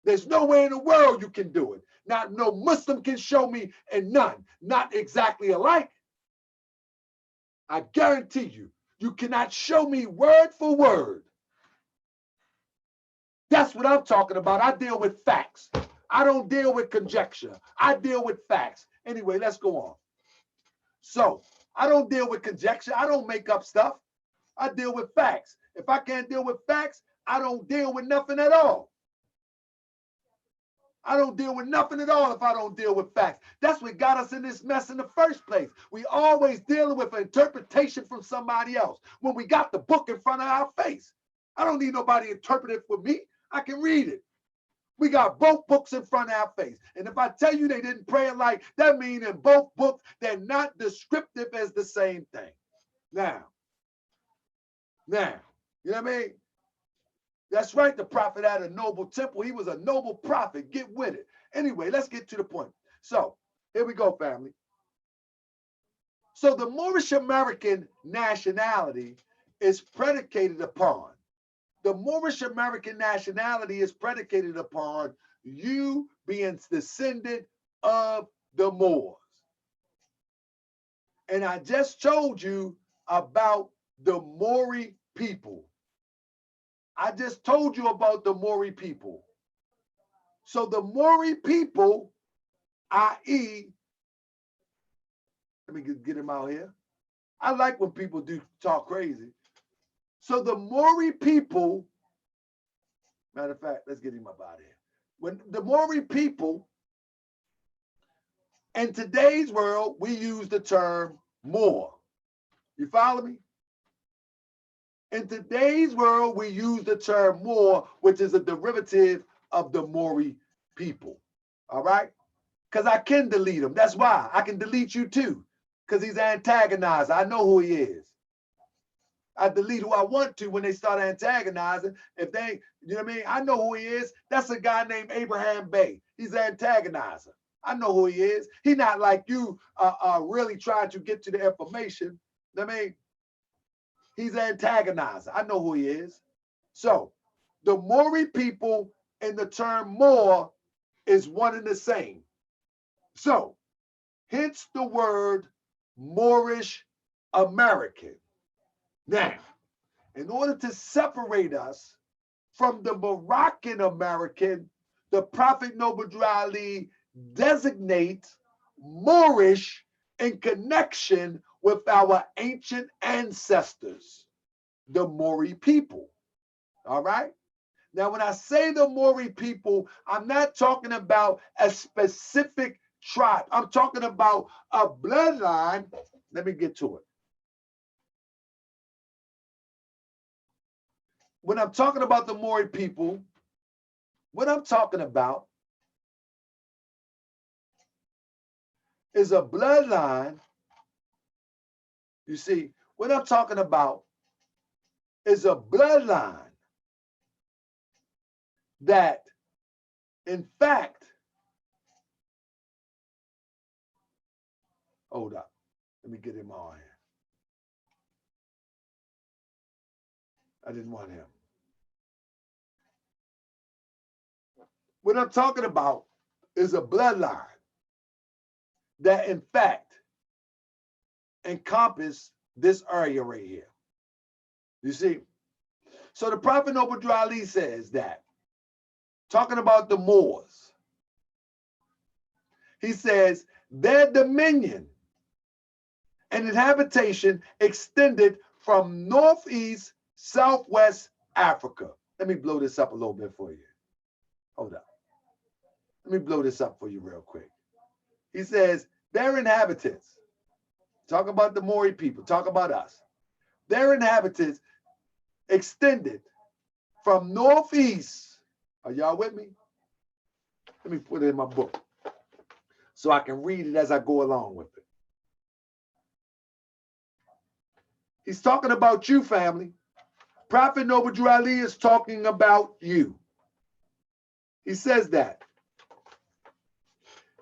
S5: There's no way in the world you can do it. Not no Muslim can show me, and none. Not exactly alike. I guarantee you, you cannot show me word for word. That's what I'm talking about. I deal with facts. I don't deal with conjecture. I deal with facts. Anyway, let's go on. So, I don't deal with conjecture. I don't make up stuff. I deal with facts. If I can't deal with facts, I don't deal with nothing at all. I don't deal with nothing at all if I don't deal with facts. That's what got us in this mess in the first place. We always dealing with an interpretation from somebody else when we got the book in front of our face. I don't need nobody to interpret it for me. I can read it. We got both books in front of our face. And if I tell you they didn't pray alike, that means in both books, they're not descriptive as the same thing. Now, you know what I mean? That's right, the prophet had a noble temple. He was a noble prophet. Get with it. Anyway, let's get to the point. So, here we go, family. So, the Moorish American nationality is predicated upon, the Moorish American nationality is predicated upon you being descendant of the Moors. And I just told you about the Maori people. I just told you about the Maori people. So the Maori people, i.e., let me get him out here. I like when people do talk crazy. So the Maori people, matter of fact, let's get him up out here. When the Maori people, in today's world, we use the term Moor. You follow me? In today's world, we use the term Moor, which is a derivative of the Maori people. All right? Because I can delete him. That's why. I can delete you too. Because he's antagonized. I know who he is. I delete who I want to when they start antagonizing. If they, you know what I mean? I know who he is. That's a guy named Abraham Bay. He's an antagonizer. I know who he is. He's not like you really trying to get to the information. You know what I mean? He's an antagonizer. I know who he is. So the Maori people and the term Moor is one and the same. So hence the word Moorish American. Now, in order to separate us from the Moroccan American, the Prophet Noble Drew Ali designates Moorish in connection with our ancient ancestors, the Maori people. All right? Now, when I say the Maori people, I'm not talking about a specific tribe. I'm talking about a bloodline. Let me get to it. When I'm talking about the Maori people, What I'm talking about is a bloodline. You see, what I'm talking about is a bloodline that, in fact, hold up, let me get him on here. I didn't want him. What I'm talking about is a bloodline that, in fact, encompass this area right here. You see? So the Prophet Noble Drew Ali says that, talking about the Moors, he says, their dominion and habitation extended from northeast, southwest Africa. Let me blow this up a little bit for you. Hold up. Let me blow this up for you real quick. He says, their inhabitants, talk about the Maori people, talk about us. Their inhabitants extended from northeast. Are y'all with me? Let me put it in my book so I can read it as I go along with it. He's talking about you, family. Prophet Noble Drew Ali is talking about you. He says that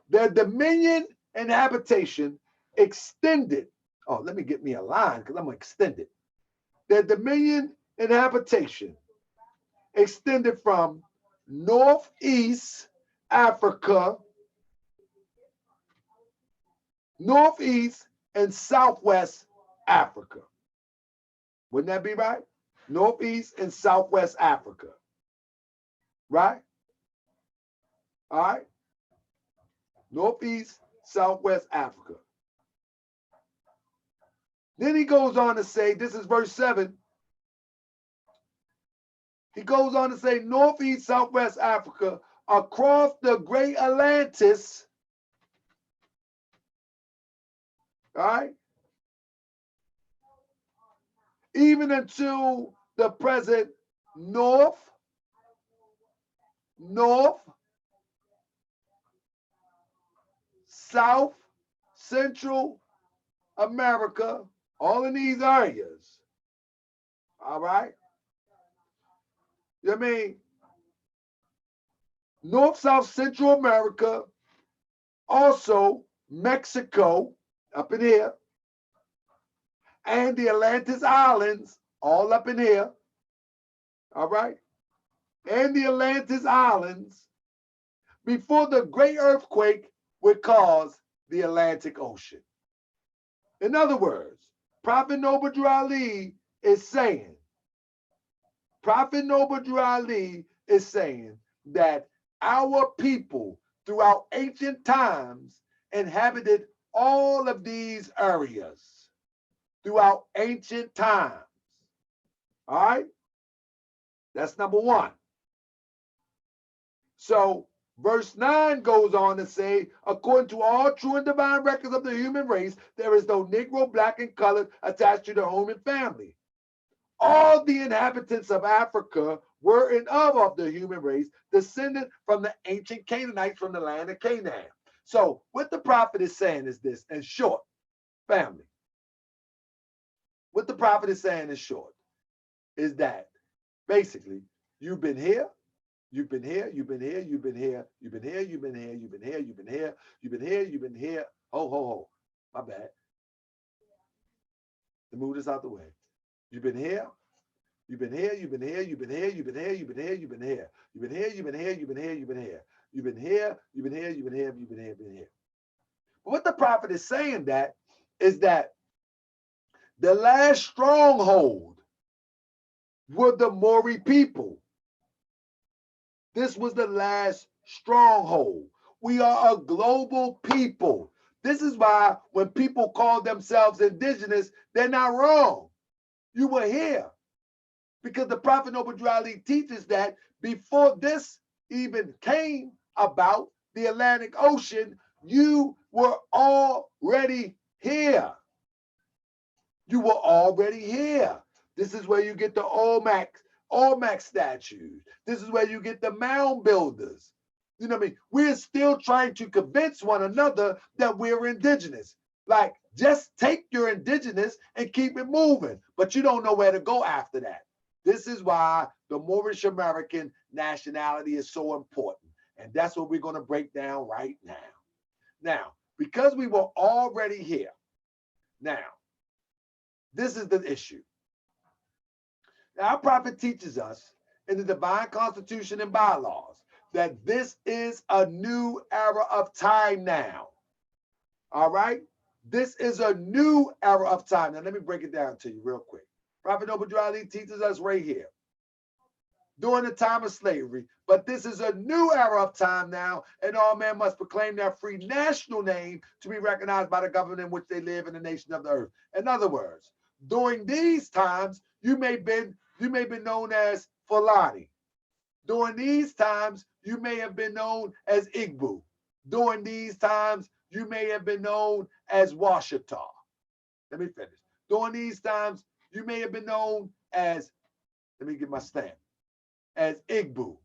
S5: their dominion and habitation extended. Oh, let me get me a line because I'm going to extend it. Their dominion and habitation extended from northeast Africa, northeast and southwest Africa. Wouldn't that be right? Northeast and southwest Africa. Right? All right? Northeast, southwest Africa. Then he goes on to say, this is verse 7. He goes on to say, northeast, southwest Africa, across the great Atlantis, all right, even until the present north, south, central America, all in these areas, all right? You know what I mean? North, South, Central America, also Mexico, up in here, and the Atlantis Islands, all up in here, all right? And the Atlantis Islands, before the great earthquake would cause the Atlantic Ocean. In other words, Prophet Noble Drew Ali is saying, Prophet Noble Drew Ali is saying that our people throughout ancient times inhabited all of these areas throughout ancient times. All right? That's number one. So verse 9 goes on to say, according to all true and divine records of the human race, there is no Negro, black, and colored attached to the human family. All the inhabitants of Africa were and of the human race, descended from the ancient Canaanites from the land of Canaan. So what the prophet is saying is this, in short, family. What the prophet is saying in short is that basically you've been here, you've been here, you've been here, you've been here, you've been here, you've been here, you've been here, you've been here, you've been here, you've been here. Ho, ho, ho. My bad. To move this out the way. You've been here, you've been here, you've been here, you've been here, you've been here, you've been here, you've been here, you've been here, you've been here, you've been here, you've been here, you've been here, you've been here, you've been here, you've been here, you've been here. But what the prophet is saying that is that the last stronghold were the Maori people. This was the last stronghold. We are a global people. This is why when people call themselves indigenous, they're not wrong. You were here. Because the Prophet Noble Drew Ali teaches that before this even came about, the Atlantic Ocean, you were already here. You were already here. This is where you get the Olmecs, Olmec statues. This is where you get the mound builders. You know what I mean? We're still trying to convince one another that we're indigenous. Like, just take your indigenous and keep it moving, but you don't know where to go after that. This is why the Moorish American nationality is so important. And that's what we're going to break down right now. Now, because we were already here, now, this is the issue. Now, our prophet teaches us in the divine constitution and bylaws that this is a new era of time now. All right? This is a new era of time. Now, let me break it down to you real quick. Prophet Noble Ali teaches us right here during the time of slavery, but this is a new era of time now, and all men must proclaim their free national name to be recognized by the government in which they live in the nation of the earth. In other words, during these times, you may be known as Fulani. During these times, you may have been known as Igbo. During these times, you may have been known as Washita. Let me finish. During these times, you may have been known as, let me get my stamp, as Igbo.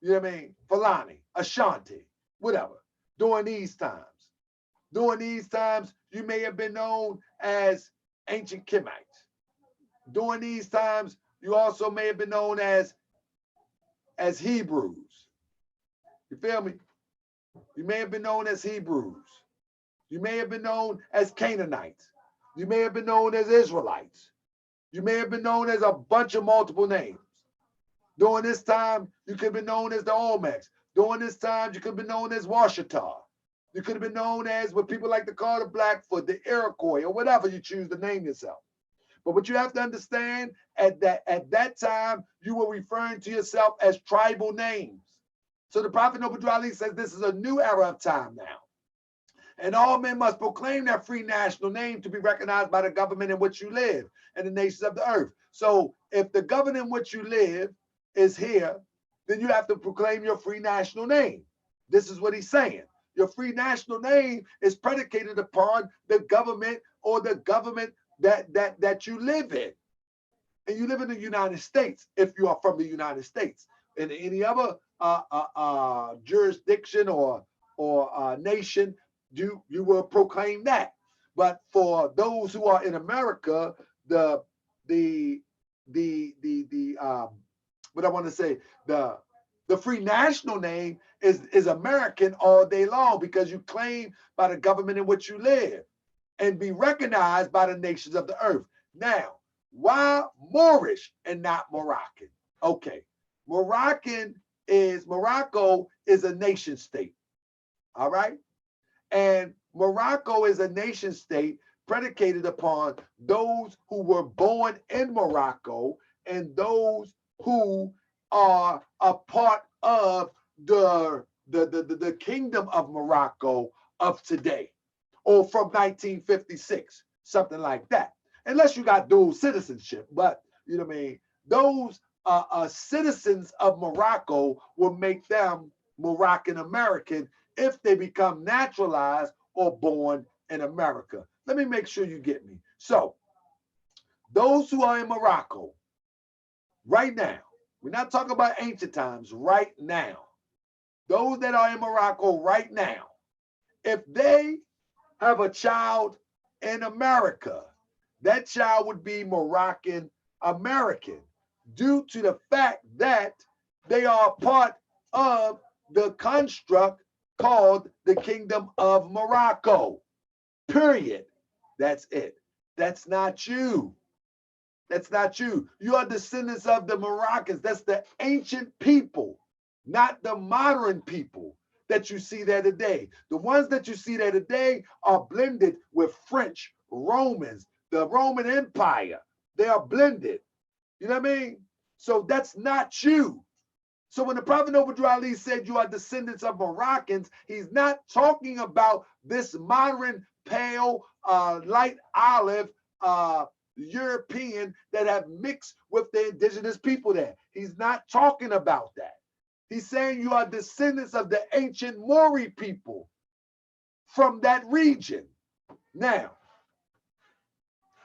S5: You know what I mean? Fulani, Ashanti, whatever. During these times. During these times, you may have been known as ancient Kemites. During these times, you also may have been known as Hebrews. You feel me? You may have been known as Hebrews. You may have been known as Canaanites. You may have been known as Israelites. You may have been known as a bunch of multiple names. During this time, you could have been known as the Olmecs. During this time, you could have been known as Washita. You could have been known as what people like to call the Blackfoot, the Iroquois, or whatever you choose to name yourself. But what you have to understand, at that time, you were referring to yourself as tribal names. So the Prophet Noble Ali says this is a new era of time now. And all men must proclaim their free national name to be recognized by the government in which you live and the nations of the earth. So if the government in which you live is here, then you have to proclaim your free national name. This is what he's saying. Your free national name is predicated upon the government or the government that you live in. And you live in the United States if you are from the United States. In any other jurisdiction or nation, you will proclaim that. But for those who are in America, what I want to say, the free national name is American all day long, because you claim by the government in which you live and be recognized by the nations of the earth. Now, why Moorish and not Moroccan? Okay, Morocco is a nation state. All right. And Morocco is a nation state predicated upon those who were born in Morocco and those who are a part of the Kingdom of Morocco of today, or from 1956, something like that. Unless you got dual citizenship, but you know what I mean? Those citizens of Morocco will make them Moroccan American if they become naturalized or born in America. Let me make sure you get me. So, those who are in Morocco right now, we're not talking about ancient times, right now. Those that are in Morocco right now, if they have a child in America, that child would be Moroccan American due to the fact that they are part of the construct called the Kingdom of Morocco. Period. That's it. That's not you. That's not you. You are descendants of the Moroccans. That's the ancient people, not the modern people that you see there today. The ones that you see there today are blended with French, Romans, the Roman Empire. They are blended. You know what I mean? So that's not you. So when the Prophet Noble Ali said you are descendants of Moroccans, he's not talking about this modern, pale, light olive European that have mixed with the indigenous people there. He's not talking about that. He's saying you are descendants of the ancient Maori people from that region. Now,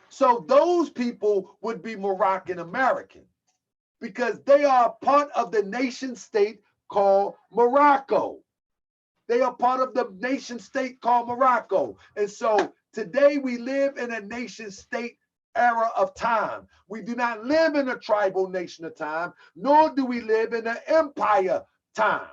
S5: so those people would be Moroccan American. because they are part of the nation state called Morocco. They are part of the nation state called Morocco. And so today we live in a nation state era of time. We do not live in a tribal nation of time, nor do we live in an empire time.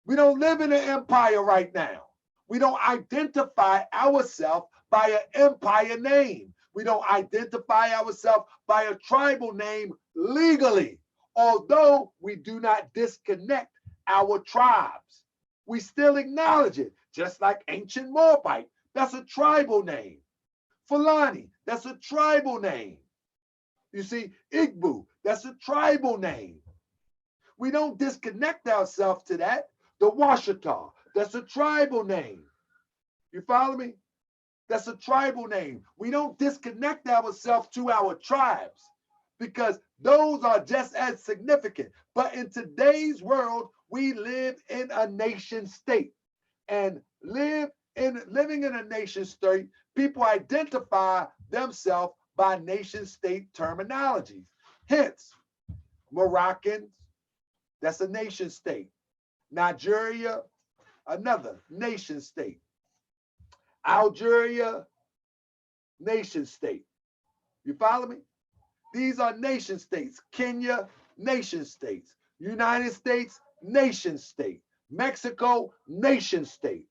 S5: We don't live in an empire right now. We don't identify ourselves by an empire name. We don't identify ourselves by a tribal name legally, although we do not disconnect our tribes. We still acknowledge it, just like ancient Moabite. That's a tribal name. Fulani, that's a tribal name. You see, Igbo, that's a tribal name. We don't disconnect ourselves to that. The Washita, that's a tribal name. You follow me? That's a tribal name. We don't disconnect ourselves to our tribes because those are just as significant. But in today's world, we live in a nation state. And living in a nation state, people identify themselves by nation state terminologies. Hence, Moroccans, that's a nation state. Nigeria, another nation state. Algeria, nation state. You follow me? These are nation states. Kenya, nation states. United States, nation state. Mexico, nation state.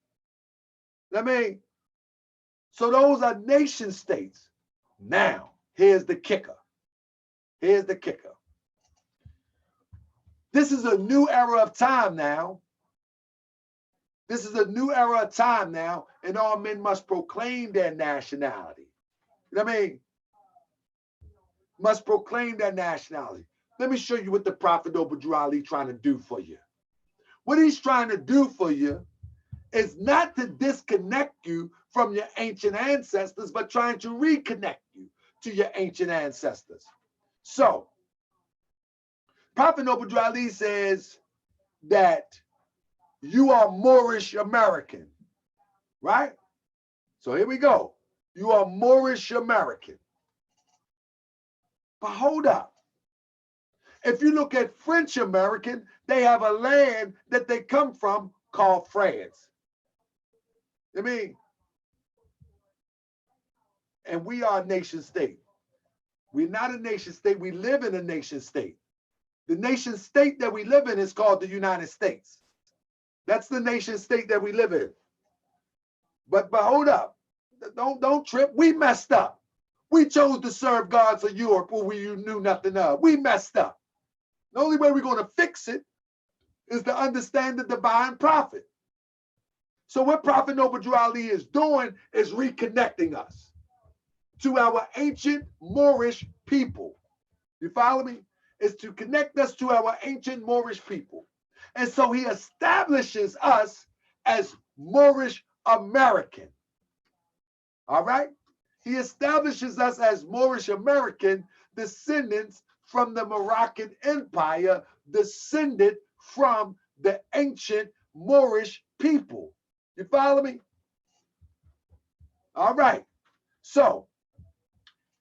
S5: So those are nation states. Now, here's the kicker. Here's the kicker. This is a new era of time now. This is a new era of time now, and all men must proclaim their nationality. You know what I mean? Must proclaim their nationality. Let me show you what the Prophet Obadru Ali trying to do for you. What he's trying to do for you is not to disconnect you from your ancient ancestors, but trying to reconnect you to your ancient ancestors. So, Prophet Obadru Ali says that you are Moorish American, right? So here we go. You are Moorish American. But hold up. If you look at French American, they have a land that they come from called France. I mean, and we are a nation state. We're not a nation state. We live in a nation state. The nation state that we live in is called the United States. That's the nation state that we live in. But hold up. Don't trip. We messed up. We chose to serve gods of Europe who we knew nothing of. We messed up. The only way we're going to fix it is to understand the divine prophet. So what Prophet Obadru Ali is doing is reconnecting us to our ancient Moorish people. You follow me? It's to connect us to our ancient Moorish people. And so he establishes us as Moorish American. All right? He establishes us as Moorish American descendants from the Moroccan Empire, descended from the ancient Moorish people. You follow me? All right. So,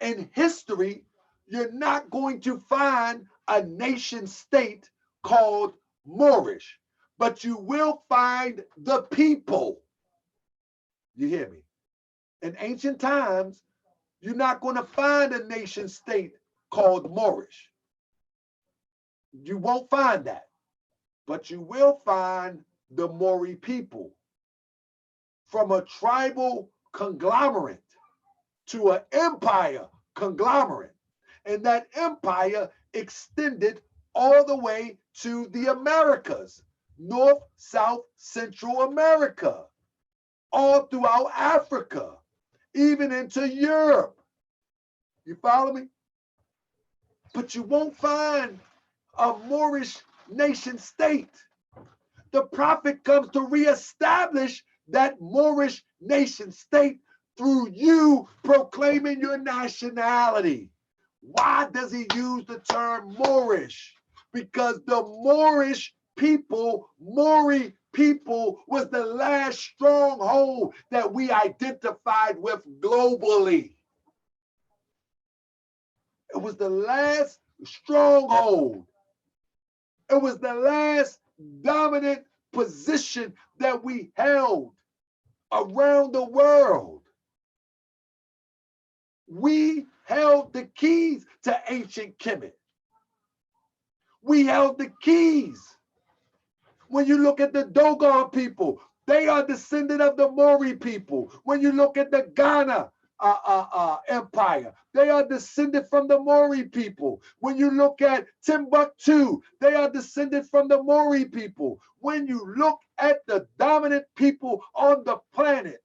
S5: in history, you're not going to find a nation state called Moorish, but you will find the people. You hear me? In ancient times, you're not going to find a nation state called Moorish. You won't find that, but you will find the Maori people. From a tribal conglomerate to an empire conglomerate. And that empire extended all the way to the Americas, North, South, Central America, all throughout Africa, even into Europe. You follow me? But you won't find a Moorish nation state. The prophet comes to reestablish that Moorish nation state through you proclaiming your nationality. Why does he use the term Moorish? Because the Moorish people, Maori people, was the last stronghold that we identified with globally. It was the last stronghold. It was the last dominant position that we held around the world. We held the keys to ancient Kemet. We held the keys. When you look at the Dogon people, they are descendant of the Maori people. When you look at the Ghana empire, they are descended from the Maori people. When you look at Timbuktu, they are descended from the Maori people. When you look at the dominant people on the planet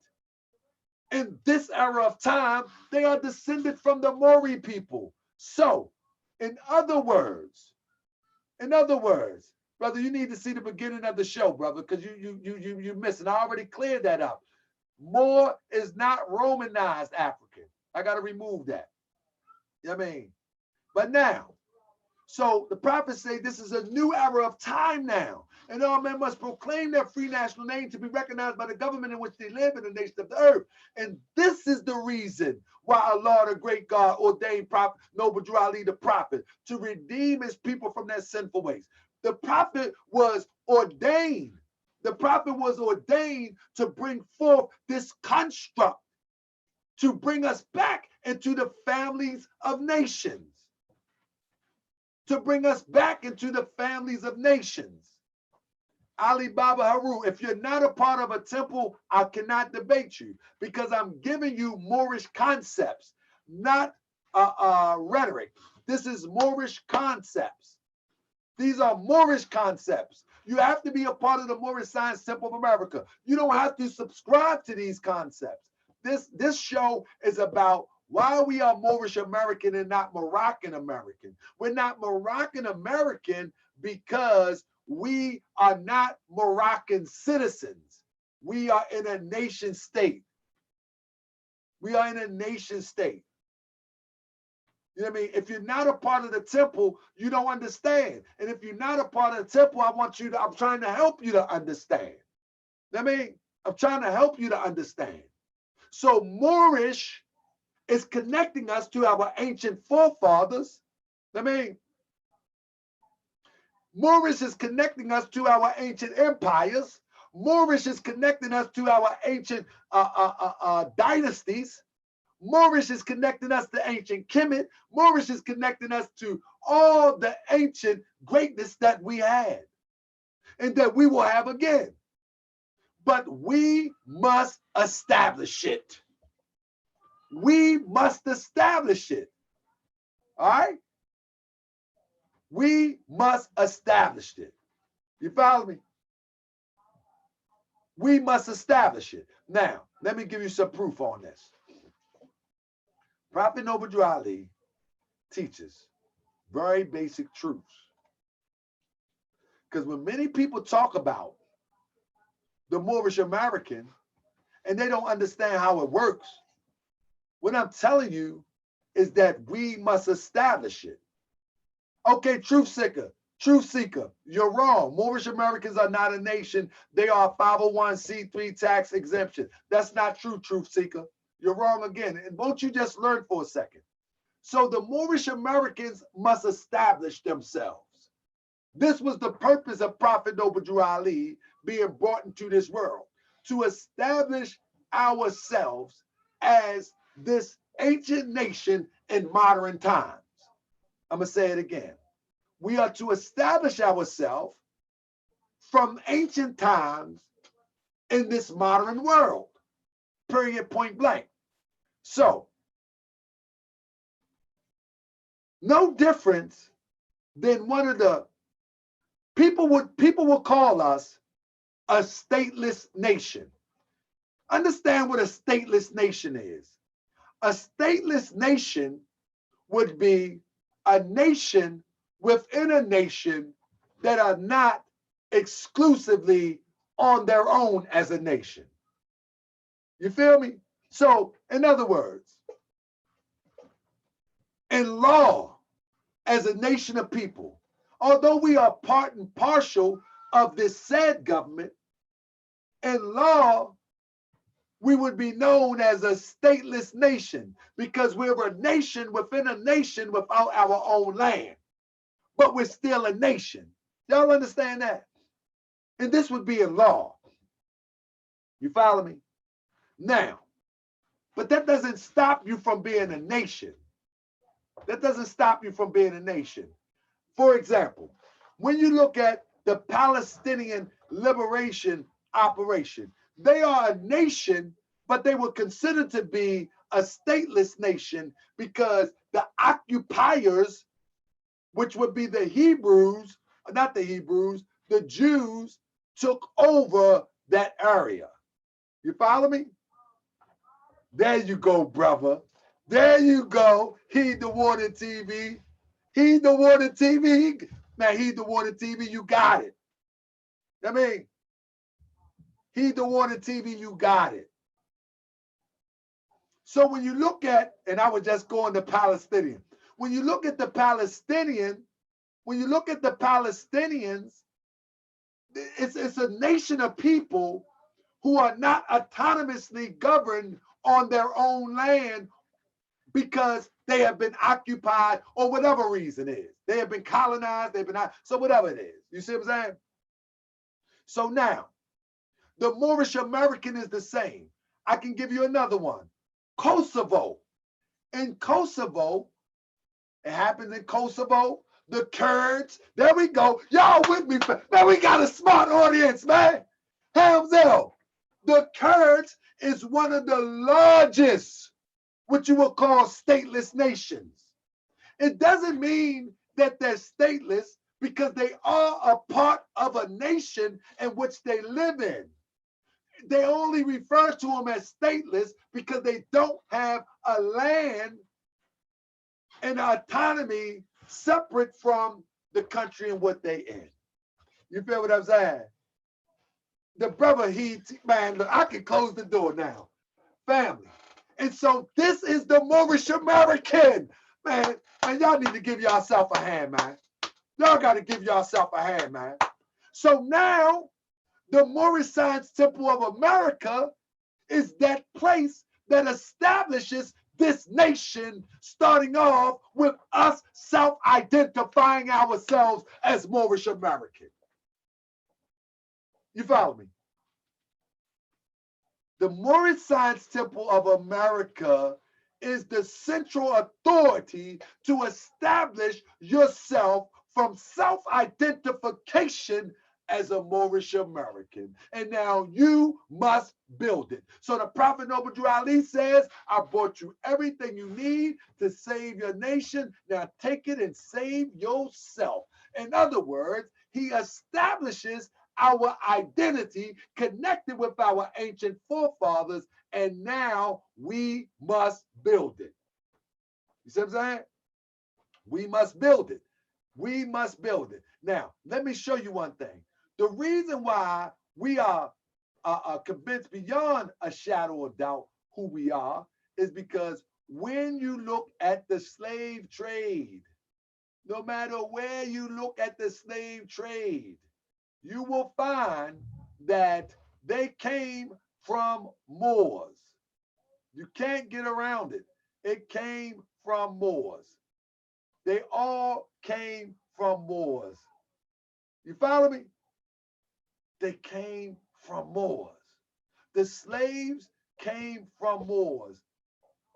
S5: in this era of time, they are descended from the Maori people. So, in other words, brother, you need to see the beginning of the show, brother, because you missing. I already cleared that up. Moor is not Romanized African. I got to remove that. You know what I mean? But now, so the prophets say this is a new era of time now, and all men must proclaim their free national name to be recognized by the government in which they live in the nation of the earth. And this is the reason why Allah, the great God, ordained Prophet Noble Drew Ali the prophet to redeem his people from their sinful ways. The prophet was ordained. The prophet was ordained to bring forth this construct, to bring us back into the families of nations. To bring us back into the families of nations. Ali Baba Haru, if you're not a part of a temple, I cannot debate you because I'm giving you Moorish concepts, not rhetoric. This is Moorish concepts. These are Moorish concepts. You have to be a part of the Moorish Science Temple of America. You don't have to subscribe to these concepts. This show is about why we are Moorish American and not Moroccan American. We're not Moroccan American because we are not Moroccan citizens. We are in a nation state. We are in a nation state. You know what I mean? If you're not a part of the temple, you don't understand. And if you're not a part of the temple, I'm trying to help you to understand. You know what I mean? I'm trying to help you to understand. So Moorish is connecting us to our ancient forefathers. I mean, Moorish is connecting us to our ancient empires. Moorish is connecting us to our ancient dynasties. Moorish is connecting us to ancient Kemet. Moorish is connecting us to all the ancient greatness that we had and that we will have again. But we must establish it. We must establish it. All right? We must establish it. You follow me? We must establish it. Now, let me give you some proof on this. Prophet Noble Drew Ali teaches very basic truths. Because when many people talk about the Moorish American and they don't understand how it works, what I'm telling you is that we must establish it. Okay, truth seeker, you're wrong. Moorish Americans are not a nation. They are 501c3 tax exemption. That's not true, truth seeker. You're wrong again. And won't you just learn for a second? So the Moorish Americans must establish themselves. This was the purpose of Prophet Noble Drew Ali being brought into this world, to establish ourselves as this ancient nation in modern times. I'm going to say it again. We are to establish ourselves from ancient times in this modern world. Period, point blank. So, no difference than one of the people would call us a stateless nation. Understand what a stateless nation is. A stateless nation would be a nation within a nation that are not exclusively on their own as a nation. You feel me? So, in other words, in law, as a nation of people, although we are part and partial of this said government, in law, we would be known as a stateless nation because we're a nation within a nation without our own land. but we're still a nation. Y'all understand that? And this would be in law. You follow me? Now, but that doesn't stop you from being a nation. That doesn't stop you from being a nation. For example, when you look at the Palestinian Liberation Operation, they are a nation, but they were considered to be a stateless nation because the occupiers, which would be the Hebrews, not the Hebrews, the Jews, took over that area. You follow me? There you go, brother. There you go. Heed the warning, TV. Heed the warning, TV. Man, heed the warning, TV. You got it. I mean, heed the warning, TV. You got it. So when you look at, and I was just going to Palestinian. When you look at the Palestinian, it's a nation of people who are not autonomously governed on their own land because they have been occupied or whatever reason is. They have been colonized, so whatever it is. You see what I'm saying? So now, the Moorish American is the same. I can give you another one. Kosovo. In Kosovo, it happens in Kosovo, the Kurds, there we go. Y'all with me, man, we got a smart audience, man. Hamzel, the Kurds is one of the largest, what you will call stateless nations. It doesn't mean that they're stateless because they are a part of a nation in which they live in. They only refer to them as stateless because they don't have a land and autonomy separate from the country and what they in. You feel what I'm saying? The brother, man, look, I can close the door now. Family. And so this is the Moorish American. Man, y'all need to give yourself a hand, man. Y'all got to give yourself a hand, man. So now, the Moorish Science Temple of America is that place that establishes this nation, starting off with us self-identifying ourselves as Moorish American. You follow me? The Moorish Science Temple of America is the central authority to establish yourself from self-identification as a Moorish American. And now you must build it. So the Prophet Noble Drew Ali says, I brought you everything you need to save your nation. Now take it and save yourself. In other words, he establishes our identity connected with our ancient forefathers, and now we must build it. You see what I'm saying? We must build it. We must build it. Now, let me show you one thing. The reason why we are convinced beyond a shadow of doubt who we are is because when you look at the slave trade, no matter where you look at the slave trade, you will find that they came from Moors. You can't get around it. It came from Moors. They all came from Moors. You follow me? They came from Moors. The slaves came from Moors.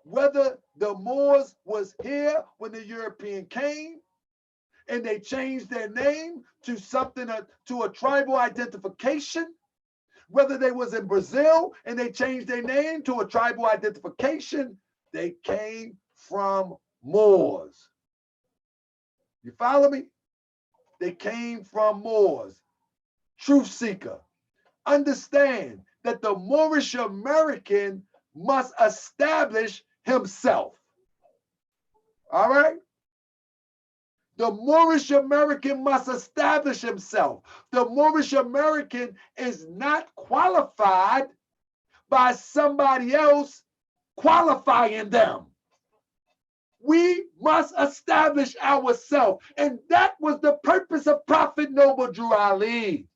S5: Whether the Moors was here when the European came and they changed their name to something, to a tribal identification, whether they was in Brazil and they changed their name to a tribal identification, they came from Moors. You follow me? They came from Moors. Truth seeker, understand that the Moorish American must establish himself. All right? The Moorish American must establish himself. The Moorish American is not qualified by somebody else qualifying them. We must establish ourselves. And that was the purpose of Prophet Noble Drew Ali.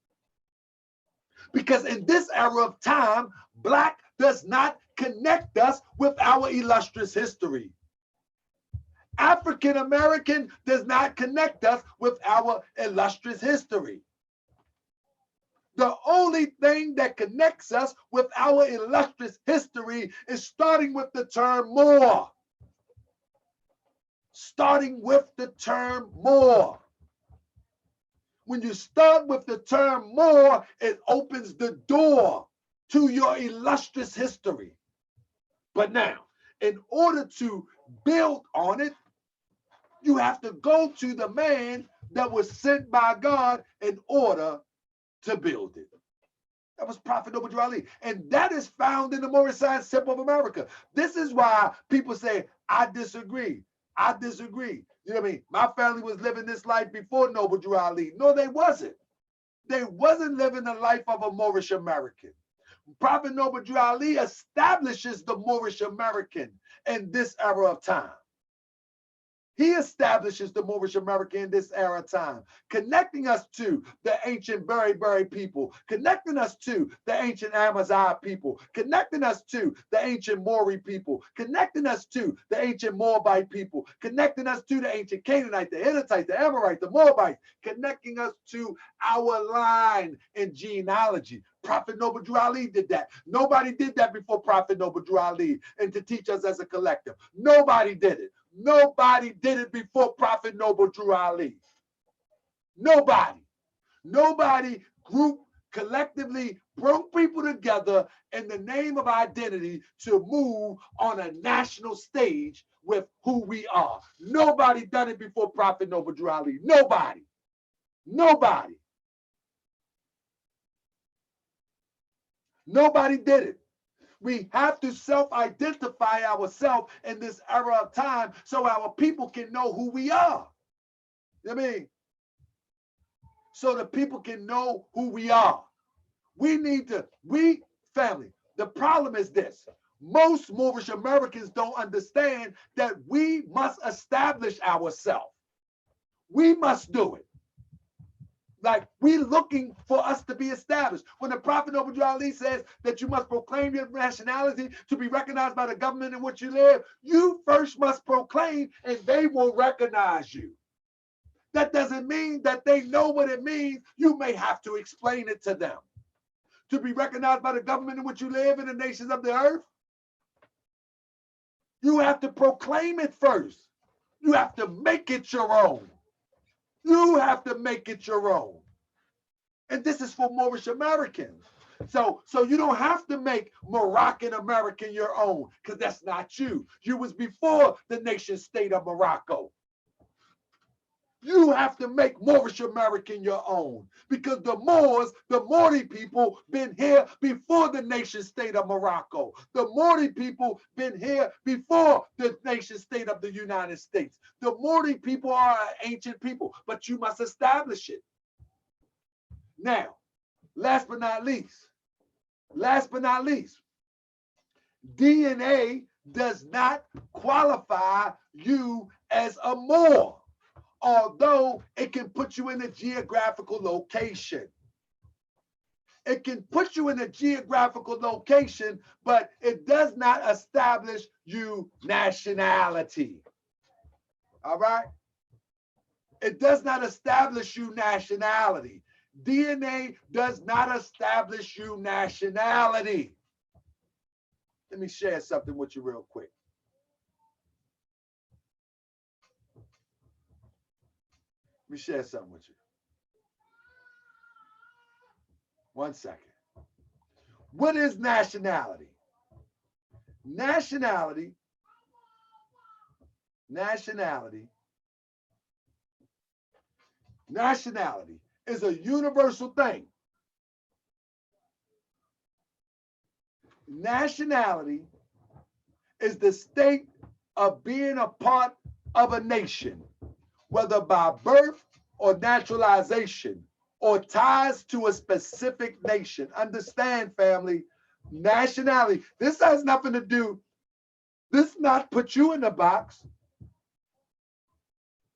S5: Because in this era of time, Black does not connect us with our illustrious history. African American does not connect us with our illustrious history. The only thing that connects us with our illustrious history is starting with the term Moor. Starting with the term Moor. When you start with the term Moor, it opens the door to your illustrious history. But now, in order to build on it, you have to go to the man that was sent by God in order to build it. That was Prophet Noble Ali. And that is found in the Moorish Science Temple of America. This is why people say, I disagree. I disagree. You know what I mean? My family was living this life before Noble Drew Ali. No, they wasn't. They wasn't living the life of a Moorish American. Prophet Noble Drew Ali establishes the Moorish American in this era of time. He establishes the Moorish American in this era of time, connecting us to the ancient Berry people, connecting us to the ancient Amazigh people, connecting us to the ancient Maori people, connecting us to the ancient Moabite people, connecting us to the ancient Canaanite, the Hittite, the Amorite, the Moabite, connecting us to our line in genealogy. Prophet Noble Drew Ali did that. Nobody did that before Prophet Noble Drew Ali, and to teach us as a collective. Nobody did it. Nobody did it before Prophet Noble Drew Ali. Nobody. Nobody grouped collectively, brought people together in the name of identity to move on a national stage with who we are. Nobody done it before Prophet Noble Drew Ali. Nobody. Nobody. Nobody did it. We have to self-identify ourselves in this era of time so our people can know who we are. You know what I mean? So the people can know who we are. We family, the problem is this. Most Moorish Americans don't understand that we must establish ourselves. We must do it. Like, we're looking for us to be established. When the Prophet Noble Drew Ali says that you must proclaim your nationality to be recognized by the government in which you live, you first must proclaim and they will recognize you. That doesn't mean that they know what it means. You may have to explain it to them. To be recognized by the government in which you live in the nations of the earth, you have to proclaim it first. You have to make it your own. You have to make it your own. And this is for Moorish Americans. So you don't have to make Moroccan American your own, because that's not you. You was before the nation state of Morocco. You have to make Moorish American your own, because the Moors, the Maori people, been here before the nation state of Morocco. The Maori people been here before the nation state of the United States. The Maori people are an ancient people, but you must establish it. Now, last but not least, DNA does not qualify you as a Moor, although it can put you in a geographical location. It can put you in a geographical location, but it does not establish you nationality. All right? It does not establish you nationality. DNA does not establish you nationality. Let me share something with you real quick. Let me share something with you. 1 second. What is nationality? Nationality is a universal thing. Nationality is the state of being a part of a nation, whether by birth or naturalization or ties to a specific nation. Understand, family, nationality. This has nothing to do, this not put you in the box.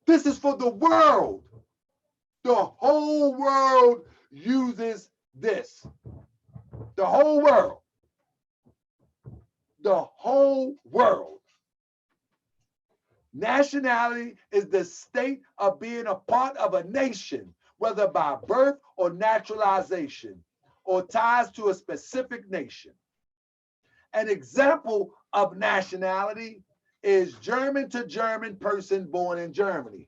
S5: This is for the world. The whole world uses this. The whole world. The whole world. Nationality is the state of being a part of a nation, whether by birth or naturalization, or ties to a specific nation. An example of nationality is German to German person born in Germany.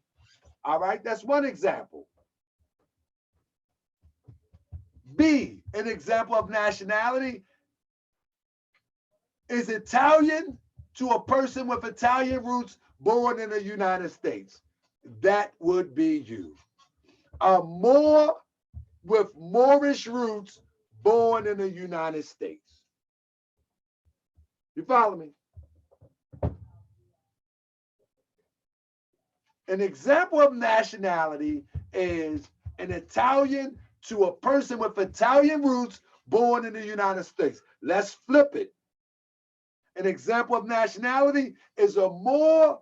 S5: All right, that's one example. B, an example of nationality is Italian to a person with Italian roots born in the United States. That would be you. A Moor with Moorish roots born in the United States. You follow me? An example of nationality is an Italian to a person with Italian roots born in the United States. Let's flip it. An example of nationality is a Moor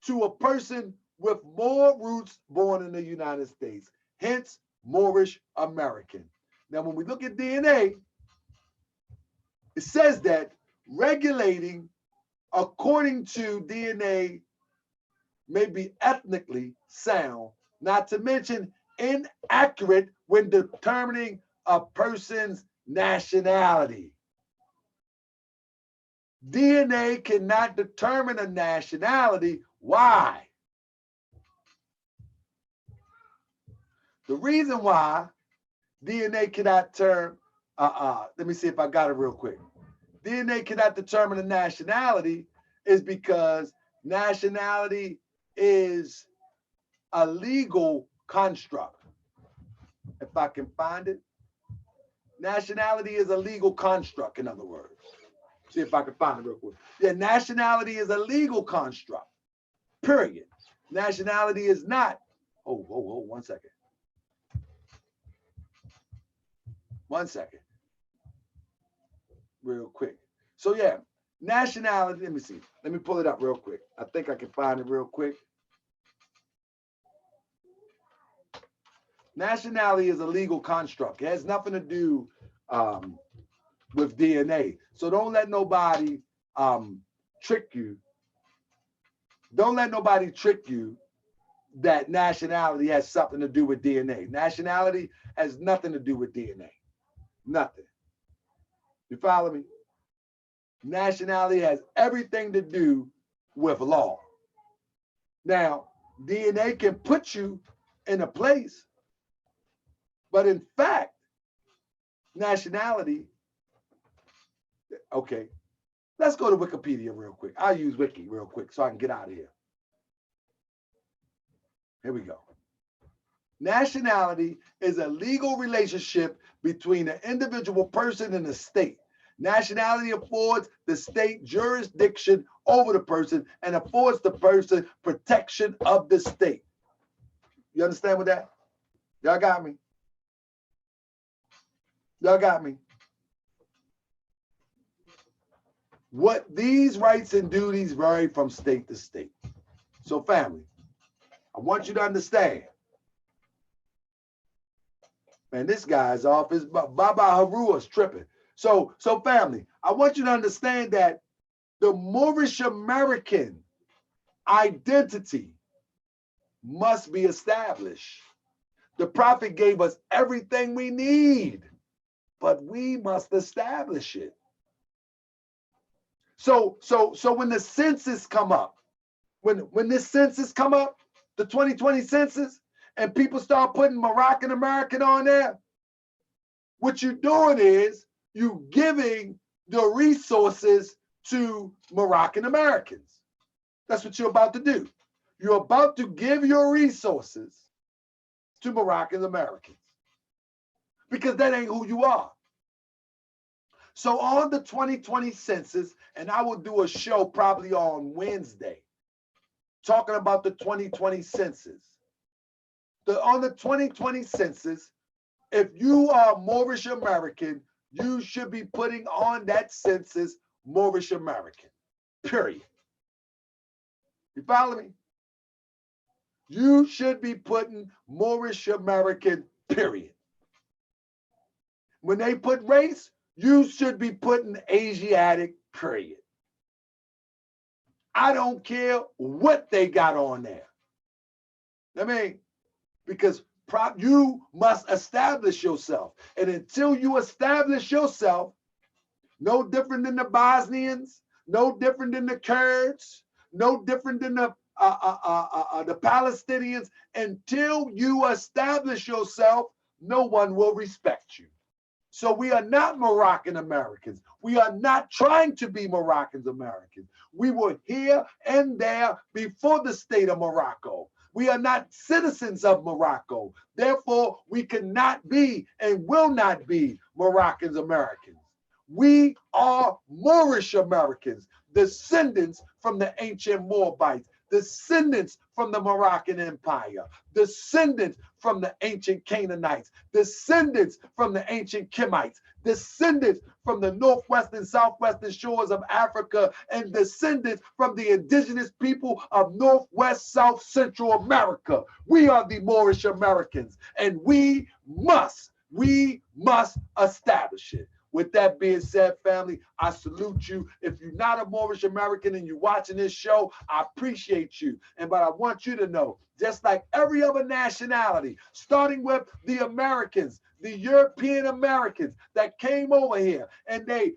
S5: to a person with Moor roots born in the United States, hence Moorish American. Now, when we look at DNA, it says that regulating according to DNA may be ethnically sound, not to mention inaccurate when determining a person's nationality. DNA cannot determine a nationality. Why? The reason why DNA cannot let me see if I got it real quick. DNA cannot determine a nationality is because nationality is a legal construct. If I can find it. Nationality is a legal construct, in other words. See if I can find it real quick. Yeah, nationality is a legal construct, period. Nationality is not. Oh, 1 second. 1 second. Real quick. So yeah, nationality, let me see. Let me pull it up real quick. I think I can find it real quick. Nationality is a legal construct. It has nothing to do with DNA. So don't let nobody trick you. Don't let nobody trick you that nationality has something to do with DNA. Nationality has nothing to do with DNA. Nothing. You follow me? Nationality has everything to do with law. Now, DNA can put you in a place, but in fact, nationality, okay, let's go to Wikipedia real quick. I'll use Wiki real quick so I can get out of here. Here we go. Nationality is a legal relationship between an individual person and the state. Nationality affords the state jurisdiction over the person and affords the person protection of the state. You understand with that? Y'all got me? Y'all got me? What these rights and duties vary from state to state. So family, I want you to understand. Man, this guy's off his Baba Harua's tripping. So family, I want you to understand that the Moorish American identity must be established. The prophet gave us everything we need, but we must establish it. So when the census come up, when this census come up, the 2020 census, and people start putting Moroccan American on there, what you're doing is you giving the resources to Moroccan Americans. That's what you're about to do. You're about to give your resources to Moroccan Americans because that ain't who you are. So on the 2020 census, and I will do a show probably on Wednesday talking about the 2020 census. On the 2020 census, if you are Moorish American, you should be putting on that census Moorish American, period. You follow me? You should be putting Moorish American, period. When they put race, you should be putting Asiatic, period. I don't care what they got on there. I mean, because you must establish yourself. And until you establish yourself, no different than the Bosnians, no different than the Kurds, no different than the Palestinians, until you establish yourself, no one will respect you. So we are not Moroccan Americans. We are not trying to be Moroccan Americans. We were here and there before the state of Morocco. We are not citizens of Morocco. Therefore, we cannot be and will not be Moroccan Americans. We are Moorish Americans, descendants from the ancient Moabites, descendants from the Moroccan Empire, descendants from the ancient Canaanites, descendants from the ancient Kemites, descendants from the northwest and southwestern shores of Africa, and descendants from the indigenous people of northwest, south, central America. We are the Moorish Americans, and we must establish it. With that being said, family, I salute you. If you're not a Moorish American and you're watching this show, I appreciate you. But I want you to know, just like every other nationality, starting with the Americans, the European Americans that came over here, and they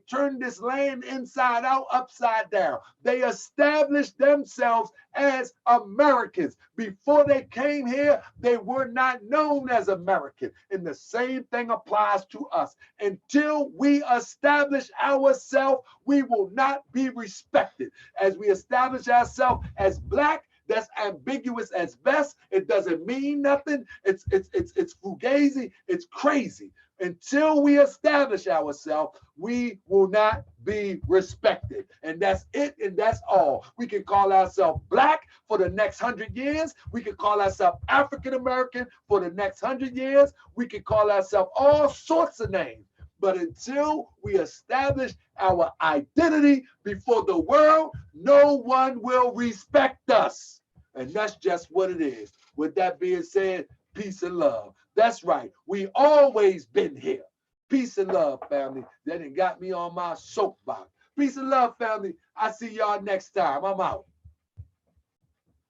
S5: turned this land inside out, upside down. They established themselves as Americans. Before they came here, they were not known as American. And the same thing applies to us. Until we establish ourselves, we will not be respected. As we establish ourselves as Black, that's ambiguous as best. It doesn't mean nothing. It's fugazi. It's crazy. Until we establish ourselves, we will not be respected. And that's it, and that's all. We can call ourselves Black for the next 100 years. We can call ourselves African American for the next 100 years. We can call ourselves all sorts of names. But until we establish our identity before the world, no one will respect us. And that's just what it is. With that being said, peace and love. That's right. We always been here. Peace and love, family. That done got me on my soapbox. Peace and love, family. I see y'all next time. I'm out.